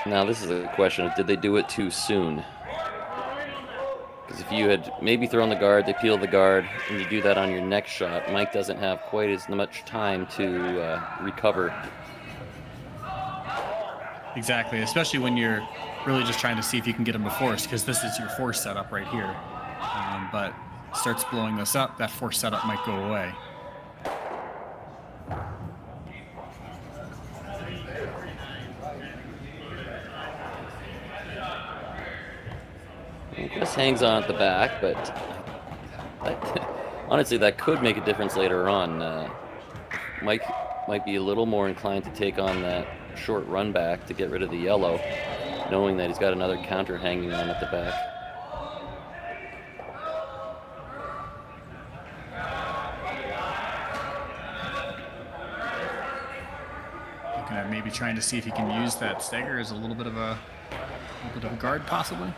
Now this is a question of, did they do it too soon? Because if you had maybe thrown the guard, they peel the guard, and you do that on your next shot, Mike doesn't have quite as much time to recover. Exactly, especially when you're really just trying to see if you can get him to force, because this is your force setup right here. But starts blowing this up, that force setup might go away. Just hangs on at the back, but honestly, that could make a difference later on. Mike might be a little more inclined to take on that short run back to get rid of the yellow, knowing that he's got another counter hanging on at the back. Looking at maybe trying to see if he can use that stagger as a little bit of a guard, possibly.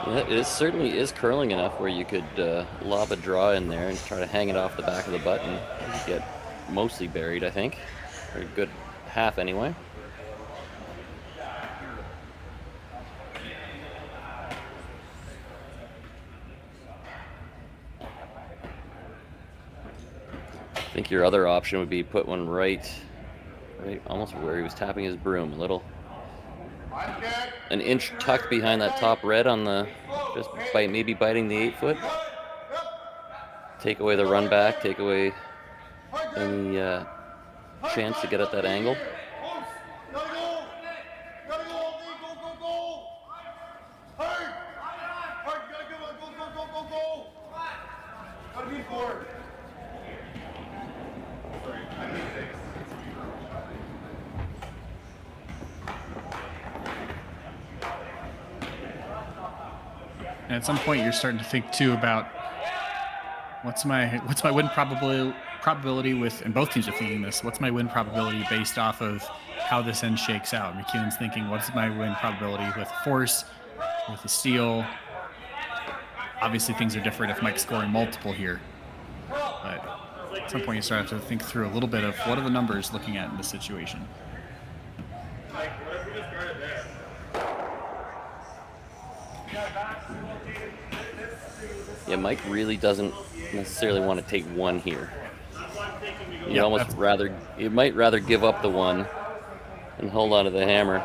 Yeah, it certainly is curling enough where you could lob a draw in there and try to hang it off the back of the button. You get mostly buried, I think, or a good half anyway. I think your other option would be put one right almost where he was tapping his broom, an inch tucked behind that top red on the, just by maybe biting the 8-foot. Take away the run back, take away any chance to get at that angle. And at some point, you're starting to think too about what's my win probability with, and both teams are thinking this. What's my win probability based off of how this end shakes out? McEwen's thinking, what's my win probability with force, with the steal? Obviously, things are different if Mike's scoring multiple here. But at some point, you start to think through a little bit of what are the numbers looking at in this situation. Yeah, Mike really doesn't necessarily want to take one here. You might rather give up the one and hold on to the hammer.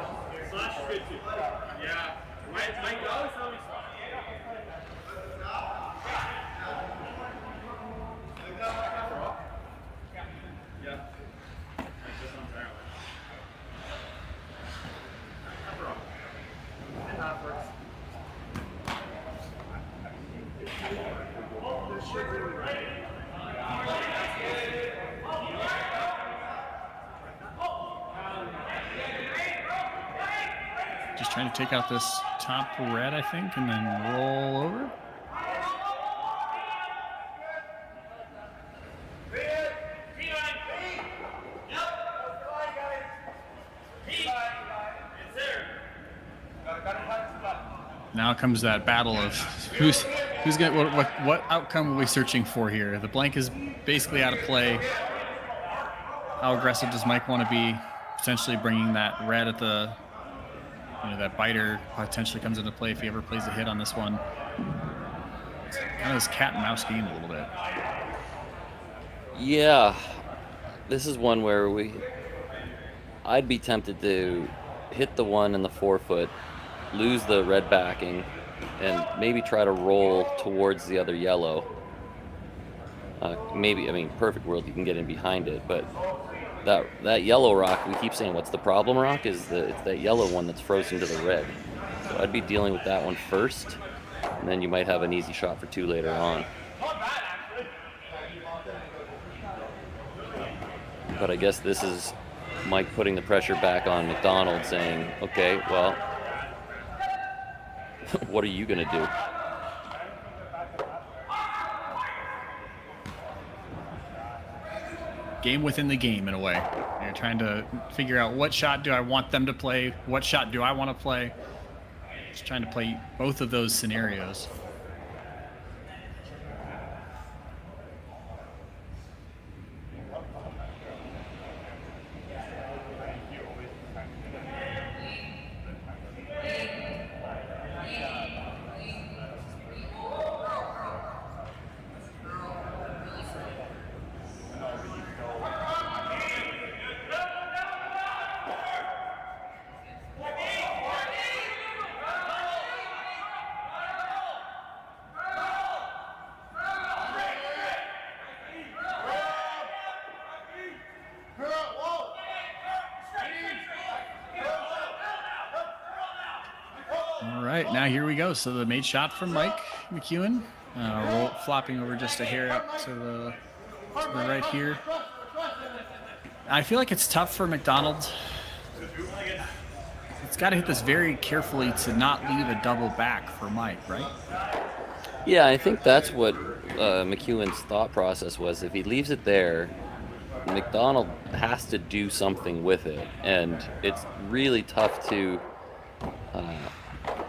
Just trying to take out this top red, I think, and then roll over. Now comes that battle of who's gonna what outcome are we searching for here? The blank is basically out of play. How aggressive does Mike want to be? Potentially bringing that red at the, that biter potentially comes into play if he ever plays a hit on this one. It's kind of this cat and mouse game a little bit. Yeah, this is one where I'd be tempted to hit the one in the forefoot, lose the red backing, and maybe try to roll towards the other yellow. Maybe, I mean, perfect world, you can get in behind it, but that yellow rock, we keep saying, what's the problem rock? It's that yellow one that's frozen to the red. So I'd be dealing with that one first, and then you might have an easy shot for 2 later on. But I guess this is Mike putting the pressure back on McDonald, saying, okay, well, what are you going to do? Game within the game, in a way. You're trying to figure out what shot do I want them to play, what shot do I want to play. Just trying to play both of those scenarios. All right, now here we go. So the made shot from Mike McEwen, flopping over just a hair up to the right here. I feel like it's tough for McDonald. It's got to hit this very carefully to not leave a double back for Mike, right? Yeah, I think that's what McEwen's thought process was. If he leaves it there, McDonald has to do something with it, and it's really tough to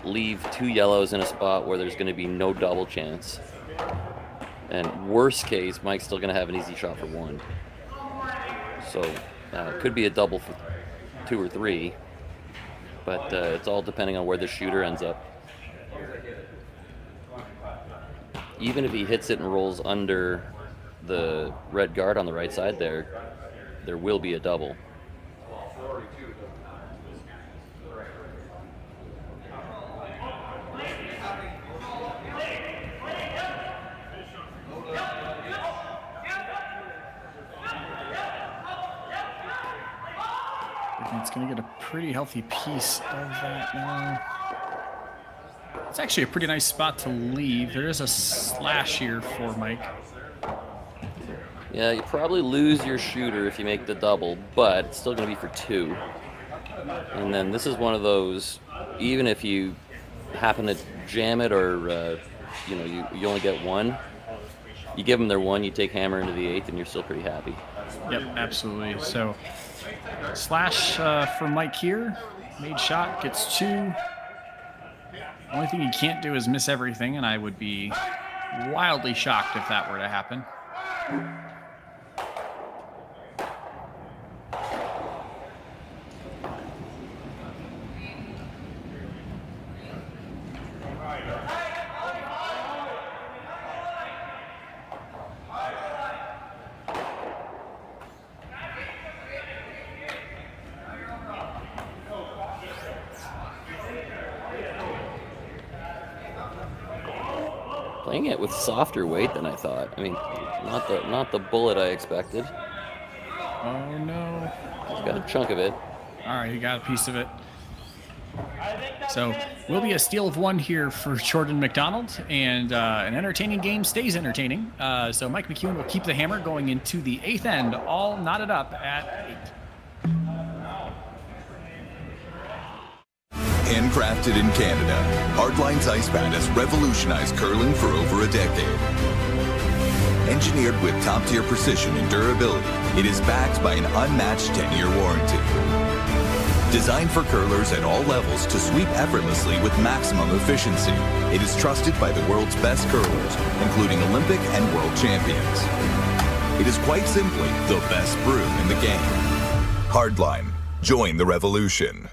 leave 2 yellows in a spot where there's going to be no double chance. And worst case, Mike's still going to have an easy shot for 1. So it could be a double for 2 or 3, but it's all depending on where the shooter ends up. Even if he hits it and rolls under the red guard on the right side there will be a double. It's going to get a pretty healthy piece of that now. It's actually a pretty nice spot to leave. There is a slash here for Mike. Yeah, you probably lose your shooter if you make the double, but it's still going to be for 2. And then this is one of those, even if you happen to jam it or you only get 1, you give them their 1, you take hammer into the 8th, and you're still pretty happy. Yep, absolutely. So slash for Mike here. Made shot, gets 2. Only thing he can't do is miss everything, and I would be wildly shocked if that were to happen. Playing it with softer weight than I thought. I mean, not the bullet I expected. Oh no! He's got a chunk of it. All right, he got a piece of it. So will be a steal of 1 here for Jordon McDonald, and an entertaining game stays entertaining. So Mike McEwen will keep the hammer going into the 8th end, all knotted up at 8. Handcrafted in Canada, Hardline's Ice Pad has revolutionized curling for over a decade. Engineered with top-tier precision and durability, it is backed by an unmatched 10-year warranty. Designed for curlers at all levels to sweep effortlessly with maximum efficiency, it is trusted by the world's best curlers, including Olympic and world champions. It is quite simply the best broom in the game. Hardline. Join the revolution.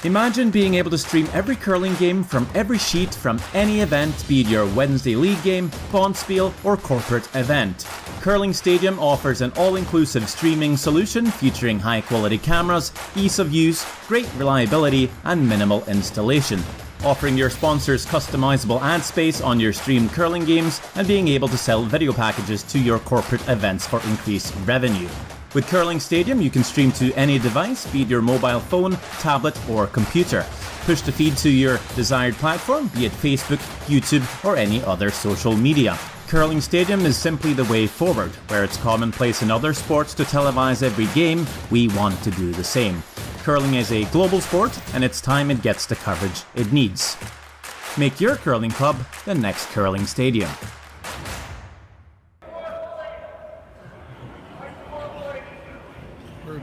Imagine being able to stream every curling game from every sheet from any event, be it your Wednesday league game, bonspiel, or corporate event. Curling Stadium offers an all-inclusive streaming solution featuring high-quality cameras, ease of use, great reliability, and minimal installation. Offering your sponsors customizable ad space on your streamed curling games and being able to sell video packages to your corporate events for increased revenue. With Curling Stadium, you can stream to any device, be it your mobile phone, tablet, or computer. Push the feed to your desired platform, be it Facebook, YouTube, or any other social media. Curling Stadium is simply the way forward. Where it's commonplace in other sports to televise every game, we want to do the same. Curling is a global sport, and it's time it gets the coverage it needs. Make your curling club the next Curling Stadium.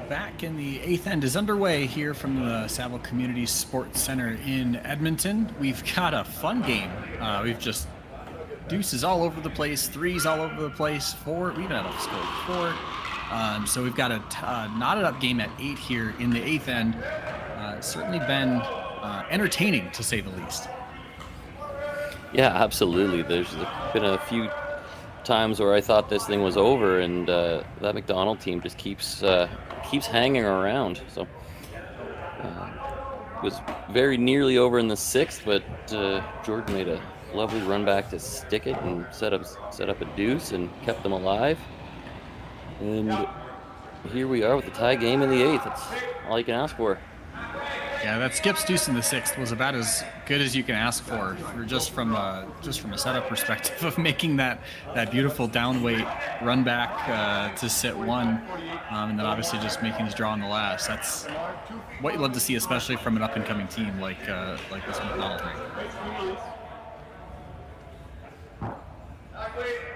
Back in the 8th end is underway here from the Saville Community Sports Center in Edmonton. We've got a fun game. We've just deuces all over the place, threes all over the place, four. We even had a score of 4. So we've got a knotted up game at 8 here in the 8th end. Certainly been entertaining, to say the least. Yeah, absolutely. There's been a few times where I thought this thing was over, and that McDonald team just keeps hanging around. So it was very nearly over in the 6th, but Jordan made a lovely run back to stick it and set up a deuce and kept them alive. And here we are with the tie game in the 8th. That's all you can ask for. Yeah, that Skip's deuce in the 6th was about as good as you can ask for just from a setup perspective of making that beautiful down weight run back to sit 1, and then obviously just making his draw on the last. That's what you love to see, especially from an up and coming team like this McDonald team.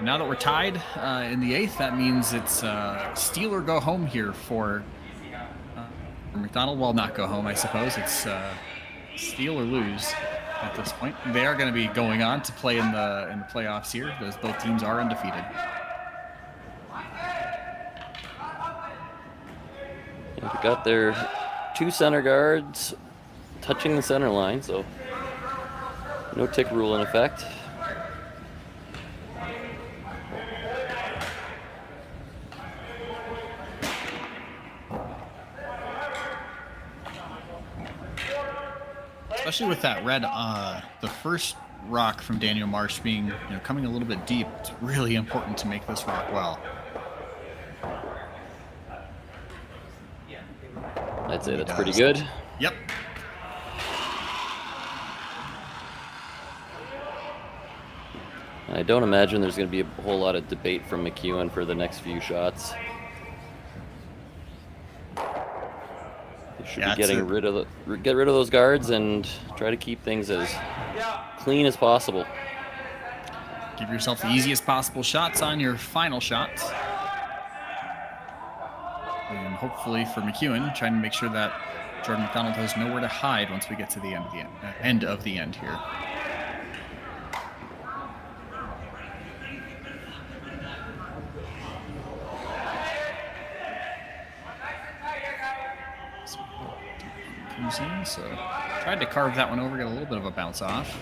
Now that we're tied in the 8th, that means it's steal or go home here for McDonald. Well, not go home, I suppose. It's steal or lose at this point. They are going to be going on to play in the playoffs here, as both teams are undefeated. They've got their 2 center guards touching the center line, so no tick rule in effect. Especially with that red, the first rock from Daniel Marsh being, coming a little bit deep. It's really important to make this rock well. I'd say that's pretty good. Yep. I don't imagine there's going to be a whole lot of debate from McEwen for the next few shots. Should be getting rid of those guards and try to keep things as clean as possible. Give yourself the easiest possible shots on your final shots. And hopefully for McEwen, trying to make sure that Jordon McDonald has nowhere to hide once we get to the end of the end here. So tried to carve that one over, get a little bit of a bounce off.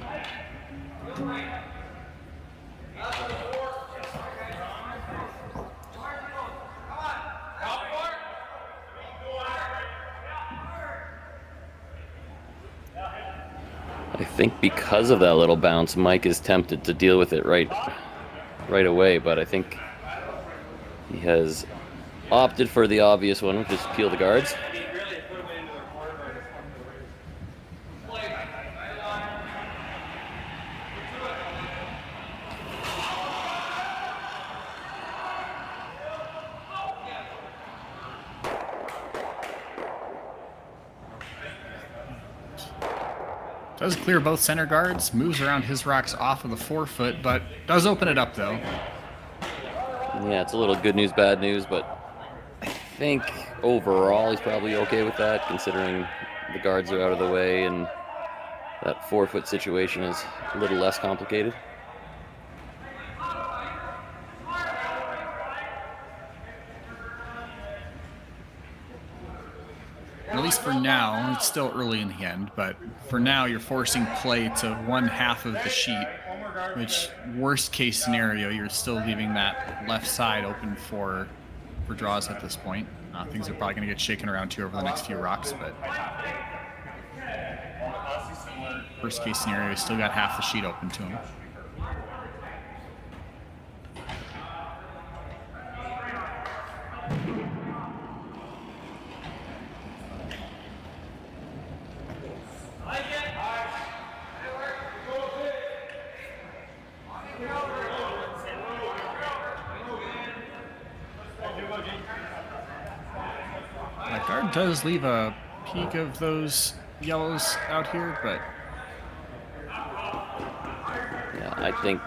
I think because of that little bounce, Mike is tempted to deal with it right away, but I think he has opted for the obvious one, which is peel the guards. Does clear both center guards, moves around his rocks off of the 4-foot, but does open it up though. Yeah, it's a little good news, bad news, but I think overall he's probably okay with that, considering the guards are out of the way and that 4-foot situation is a little less complicated. at least for now, it's still early in the end, but for now you're forcing play to one half of the sheet, which worst case scenario, you're still leaving that left side open for draws at this point. Things are probably going to get shaken around too over the next few rocks, but worst case scenario, you still got half the sheet open to him. That guard does leave a peak of those yellows out here, but yeah, I think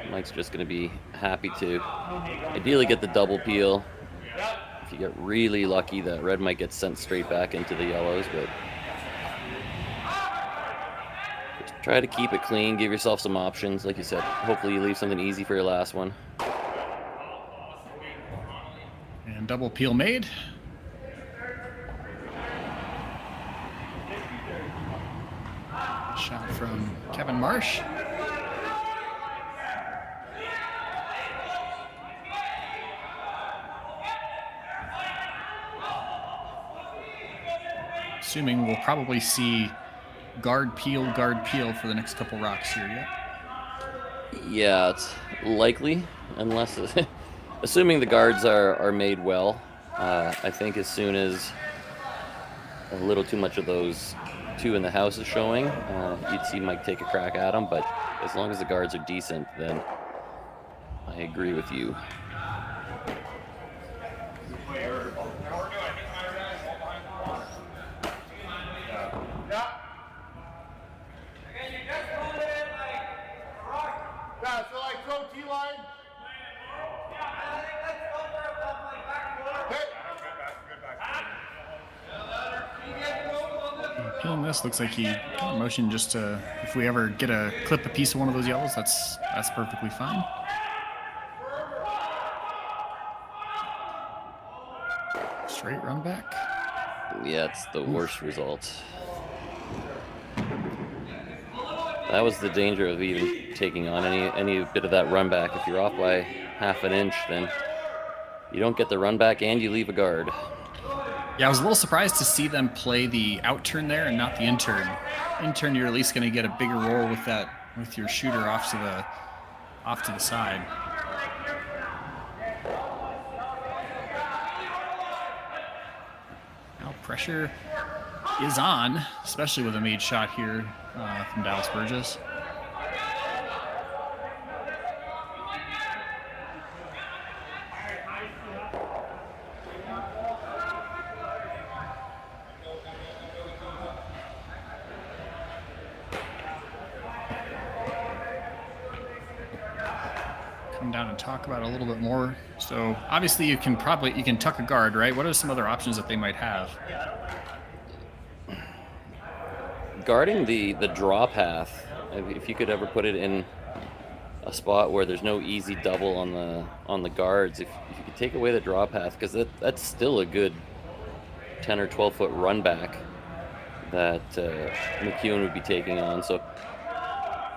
Mike's just going to be happy to ideally get the double peel. If you get really lucky, that red might get sent straight back into the yellows, but just try to keep it clean, give yourself some options. Like you said, hopefully you leave something easy for your last one. And double peel made. Shot from Kevin Marsh. Assuming we'll probably see guard peel for the next couple rocks here yet. Yeah, it's likely, unless assuming the guards are made well. I think as soon as a little too much of those two in the house is showing, you'd see Mike take a crack at them, but as long as the guards are decent, then I agree with you. Peeling this looks like he motioned just to, if we ever get a clip a piece of one of those yellows, that's perfectly fine. Straight run back. Yeah, it's the worst result. That was the danger of even taking on any bit of that run back. If you're off by half an inch, then you don't get the run back and you leave a guard. Yeah, I was a little surprised to see them play the out turn there and not the in turn. In turn, you're at least going to get a bigger roll with your shooter off to the side. Now pressure is on, especially with a made shot here from Dallas Burgess. Come down and talk about it a little bit more. So obviously you can tuck a guard, right? What are some other options that they might have? Guarding the draw path, if you could ever put it in a spot where there's no easy double on the guards, if you could take away the draw path, because that's still a good 10 or 12 foot run back that McEwen would be taking on. So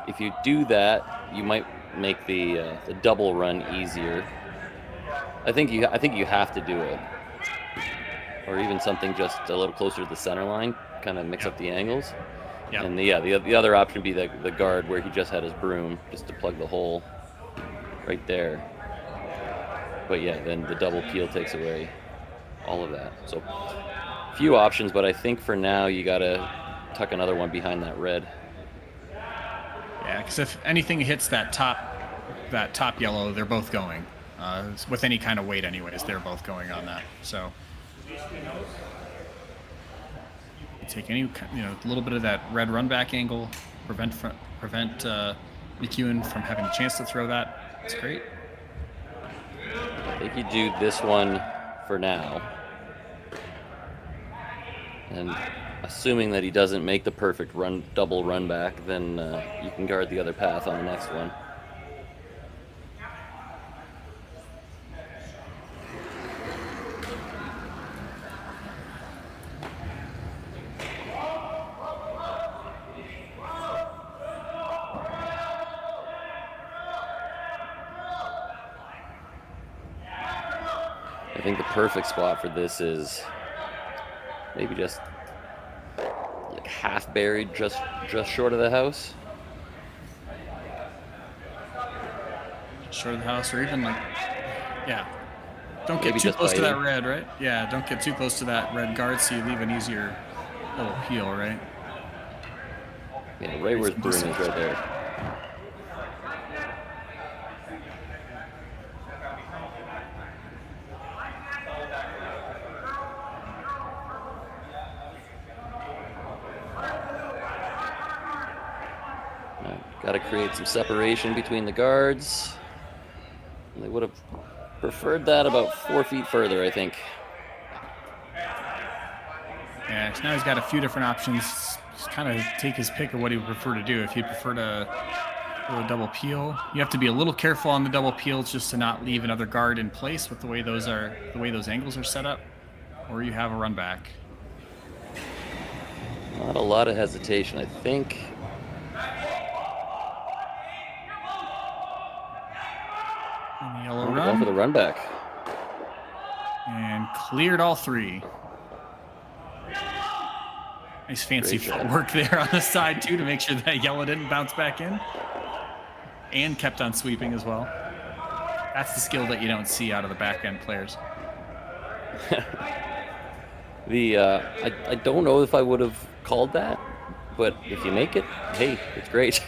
if you do that, you might make the double run easier. I think you have to do it, or even something just a little closer to the center line, kind of mix up the angles. Yep. And the other option would be the guard where he just had his broom just to plug the hole right there. But yeah, then the double peel takes away all of that. So few options, but I think for now you gotta tuck another one behind that red. Yeah, because if anything hits that top yellow, they're both going. With any kind of weight anyways, they're both going on that. So take any, a little bit of that red run back angle, prevent McEwen from having a chance to throw that. That's great. I think you do this one for now. And assuming that he doesn't make the perfect double run back, then you can guard the other path on the next one. think the perfect spot for this is maybe just like half buried, just short of the house. Short of the house, or even like, yeah. Don't get Maybe too just close to that biting. red, right? Yeah, don't get too close to that red guard, so you leave an easier little peel, right? Yeah, right where his broom is right there. Got to create some separation between the guards. They would have preferred that about 4 feet further, I think. Yeah, so now he's got a few different options. Just kind of take his pick of what he would prefer to do. If he'd prefer to do a double peel, you have to be a little careful on the double peels just to not leave another guard in place with the way those angles are set up, or you have a run back. Not a lot of hesitation, I think. And the yellow Going run. for the run back. And cleared all three. Nice fancy Great job. footwork there on the side, too, to make sure that yellow didn't bounce back in. And kept on sweeping as well. That's the skill that you don't see out of the back end players. I don't know if I would have called that, but if you make it, hey, it's great.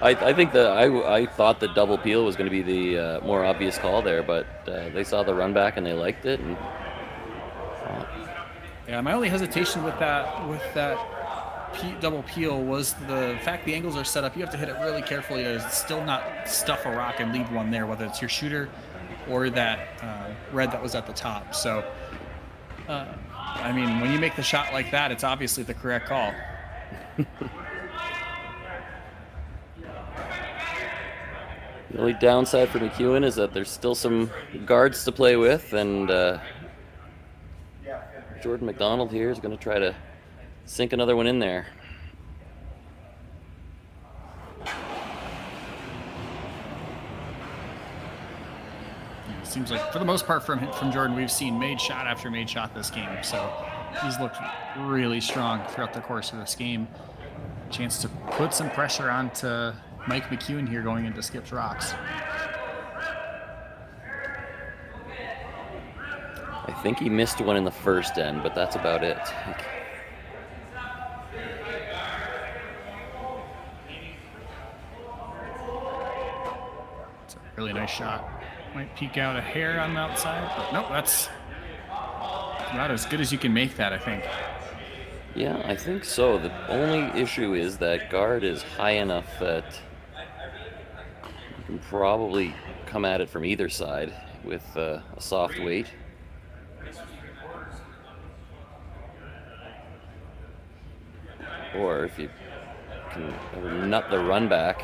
I think I thought the double peel was going to be the more obvious call there, but they saw the run back and they liked it. And yeah, my only hesitation with that double peel was the fact the angles are set up. You have to hit it really carefully to still not stuff a rock and leave one there, whether it's your shooter or that red that was at the top. So, I mean, when you make the shot like that, it's obviously the correct call. The only downside for McEwen is that there's still some guards to play with, and Jordon McDonald here is going to try to sink another one in there. It seems like, for the most part, from Jordan, we've seen made shot after made shot this game. So he's looked really strong throughout the course of this game. Chance to put some pressure onto Mike McEwen here going into Skip's Rocks. I think he missed one in the first end, but that's about it. It's a really nice shot. Might peek out a hair on the outside, but nope, that's about as good as you can make that, I think. Yeah, I think so. The only issue is that guard is high enough that you can probably come at it from either side with a soft weight. Or if you can nut the run back.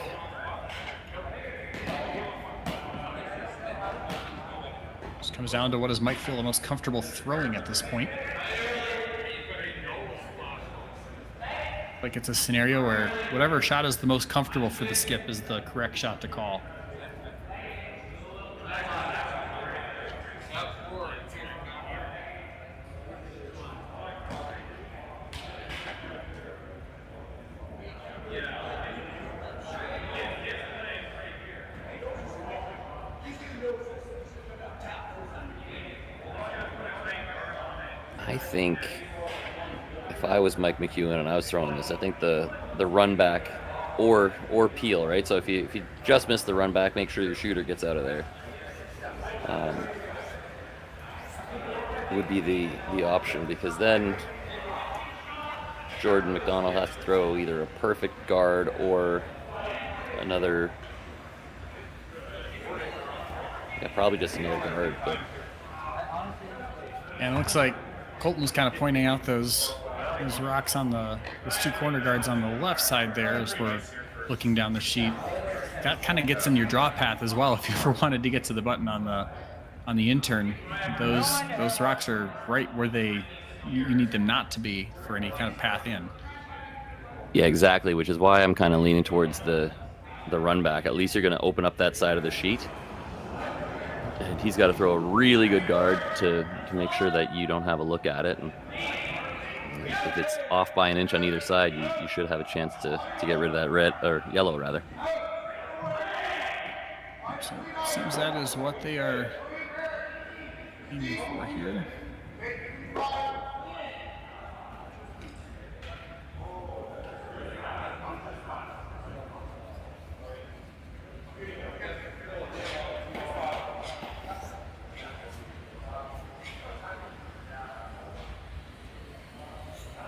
Just comes down to what does Mike feel the most comfortable throwing at this point. Like it's a scenario where whatever shot is the most comfortable for the Skip is the correct shot to call. I think if I was Mike McEwen and I was throwing this, I think the run back or peel, right? So if you just miss the run back, make sure your shooter gets out of there. Would be the option, because then Jordon McDonald has to throw either a perfect guard or another, probably just another guard. But And it looks like Colton was kind of pointing out those rocks on those two corner guards on the left side there as we're looking down the sheet. That kind of gets in your draw path as well. If you ever wanted to get to the button on the intern, those rocks are right where you need them not to be for any kind of path in. yeah, exactly, which is why I'm kind of leaning towards the run back. At least you're going to open up that side of the sheet. And he's got to throw a really good guard to make sure that you don't have a look at it. And if it's off by an inch on either side, you should have a chance to get rid of that red or yellow rather. So it seems that is what they are aiming for here.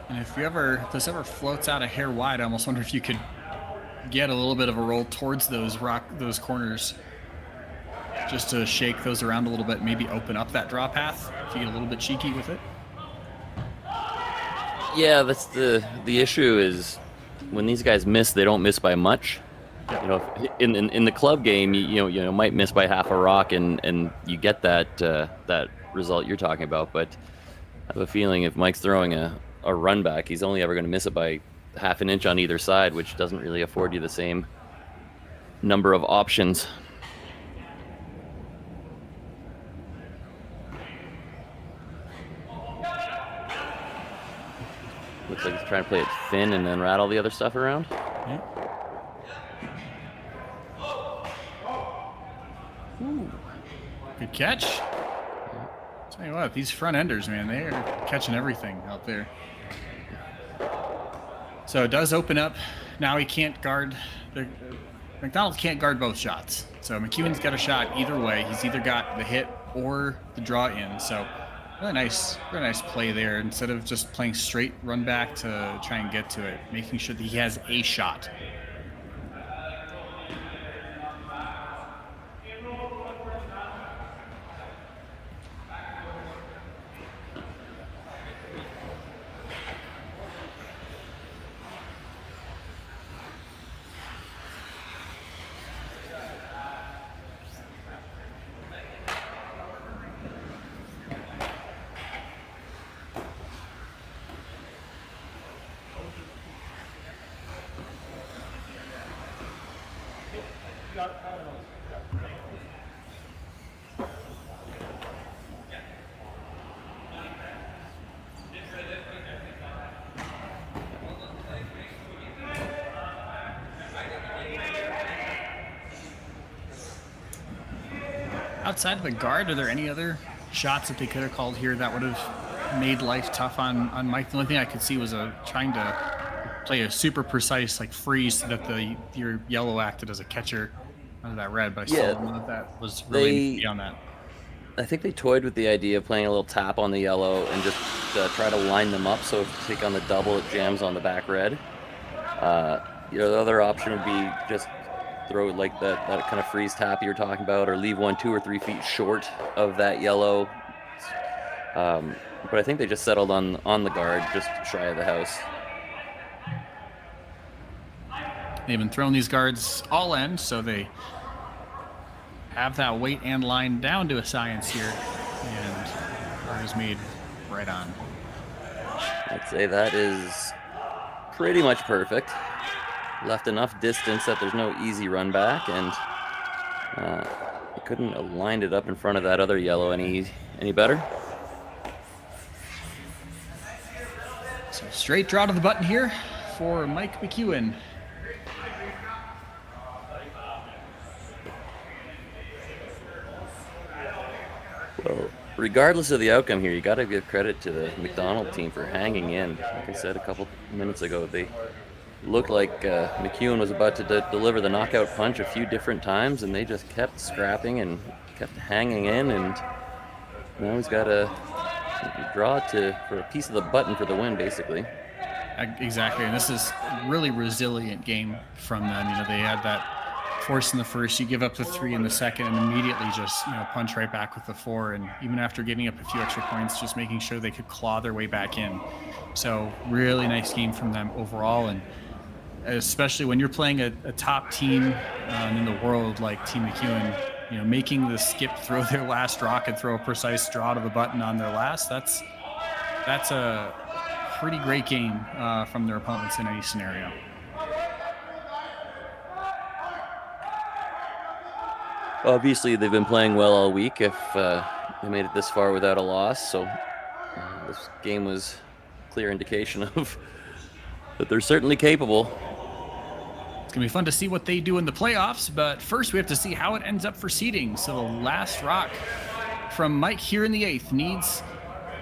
And if this ever floats out a hair wide, I almost wonder if you could get a little bit of a roll towards those corners, just to shake those around a little bit, maybe open up that draw path if you get a little bit cheeky with it. Yeah, that's the issue is when these guys miss, they don't miss by much. You know, in the club game, you might miss by half a rock, and you get that result you're talking about. But I have a feeling if Mike's throwing a run back, he's only ever going to miss it by half an inch on either side, which doesn't really afford you the same number of options. Looks like he's trying to play it thin and then rattle the other stuff around. Yeah. Ooh. Good catch. Tell you what, these front enders, man, they are catching everything out there. So it does open up. Now he can't guard. McDonald can't guard both shots. So McEwen's got a shot either way. He's either got the hit or the draw in. So really nice play there. Instead of just playing straight run back to try and get to it, making sure that he has a shot. Outside of the guard, are there any other shots that they could have called here that would have made life tough on Mike? The only thing I could see was trying to play a super precise freeze so that your yellow acted as a catcher under that red, but I still don't know that was really beyond that. I think they toyed with the idea of playing a little tap on the yellow and just try to line them up so if you take on the double, it jams on the back red. The other option would be just throw like that kind of freeze tap you're talking about, or leave one 2 or 3 feet short of that yellow. But I think they just settled on the guard, just shy of the house. They've been throwing these guards all in, so they have that weight and line down to a science here, and guard is made right on. I'd say that is pretty much perfect. Left enough distance that there's no easy run back, and he couldn't have lined it up in front of that other yellow any better. So straight draw to the button here for Mike McEwen. Well, regardless of the outcome here, you got to give credit to the McDonald team for hanging in. Like I said a couple minutes ago, they looked like McEwen was about to deliver the knockout punch a few different times, and they just kept scrapping and kept hanging in, and now he's got a draw for a piece of the button for the win, basically. Exactly, and this is a really resilient game from them. They had that force in the first, you give up the 3 in the second, and immediately just punch right back with the 4, and even after giving up a few extra points, just making sure they could claw their way back in. So really nice game from them overall, and especially when you're playing a top team in the world like Team McEwen, making the skip throw their last rock and throw a precise draw to the button on their last, that's a pretty great game from their opponents in any scenario. Obviously, they've been playing well all week if they made it this far without a loss. So this game was a clear indication of that they're certainly capable. It's going to be fun to see what they do in the playoffs, but first we have to see how it ends up for seeding. So the last rock from Mike here in the 8th needs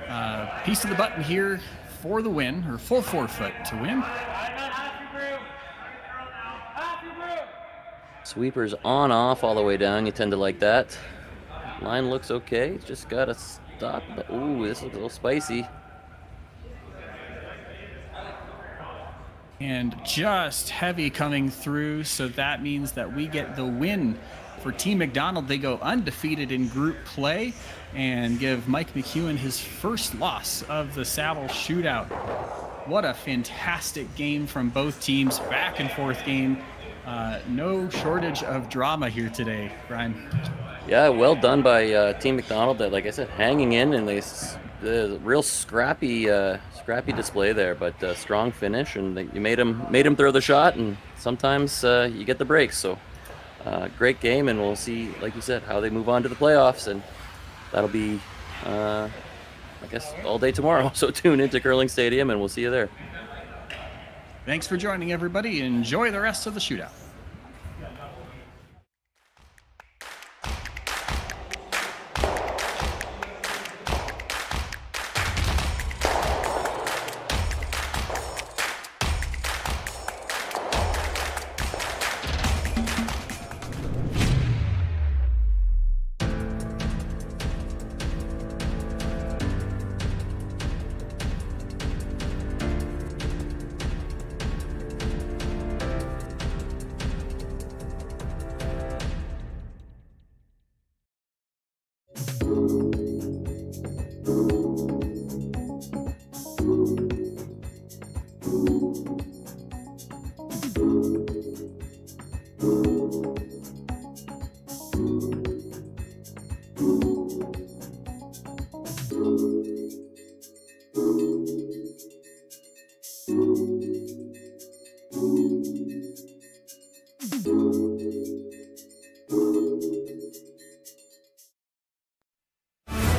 a piece of the button here for the win, or full forefoot to win. Sweepers on, off, all the way down. You tend to like that. Line looks okay. Just got to stop. Ooh, this looks a little spicy. And just heavy coming through, so that means that we get the win for Team McDonald. They go undefeated in group play and give Mike McEwen his first loss of the Saville Shootout. What a fantastic game from both teams, back and forth game. No shortage of drama here today, Brian. Yeah, well done by Team McDonald. That, like I said, hanging in, and the real scrappy display there, but strong finish, and you made him throw the shot, and sometimes you get the breaks. So great game, and we'll see, like you said, how they move on to the playoffs, and that'll be I guess all day tomorrow. So tune into Curling Stadium, and we'll see you there. Thanks for joining, everybody. Enjoy the rest of the shootout.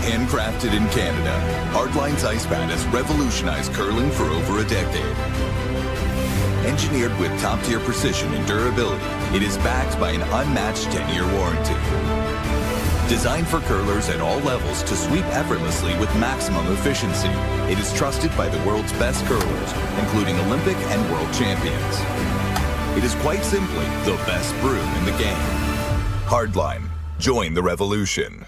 Handcrafted in Canada, Hardline's ice pad has revolutionized curling for over a decade. Engineered with top-tier precision and durability, it is backed by an unmatched 10-year warranty. Designed for curlers at all levels to sweep effortlessly with maximum efficiency, it is trusted by the world's best curlers, including Olympic and world champions. It is quite simply the best brew in the game. Hardline. Join the revolution.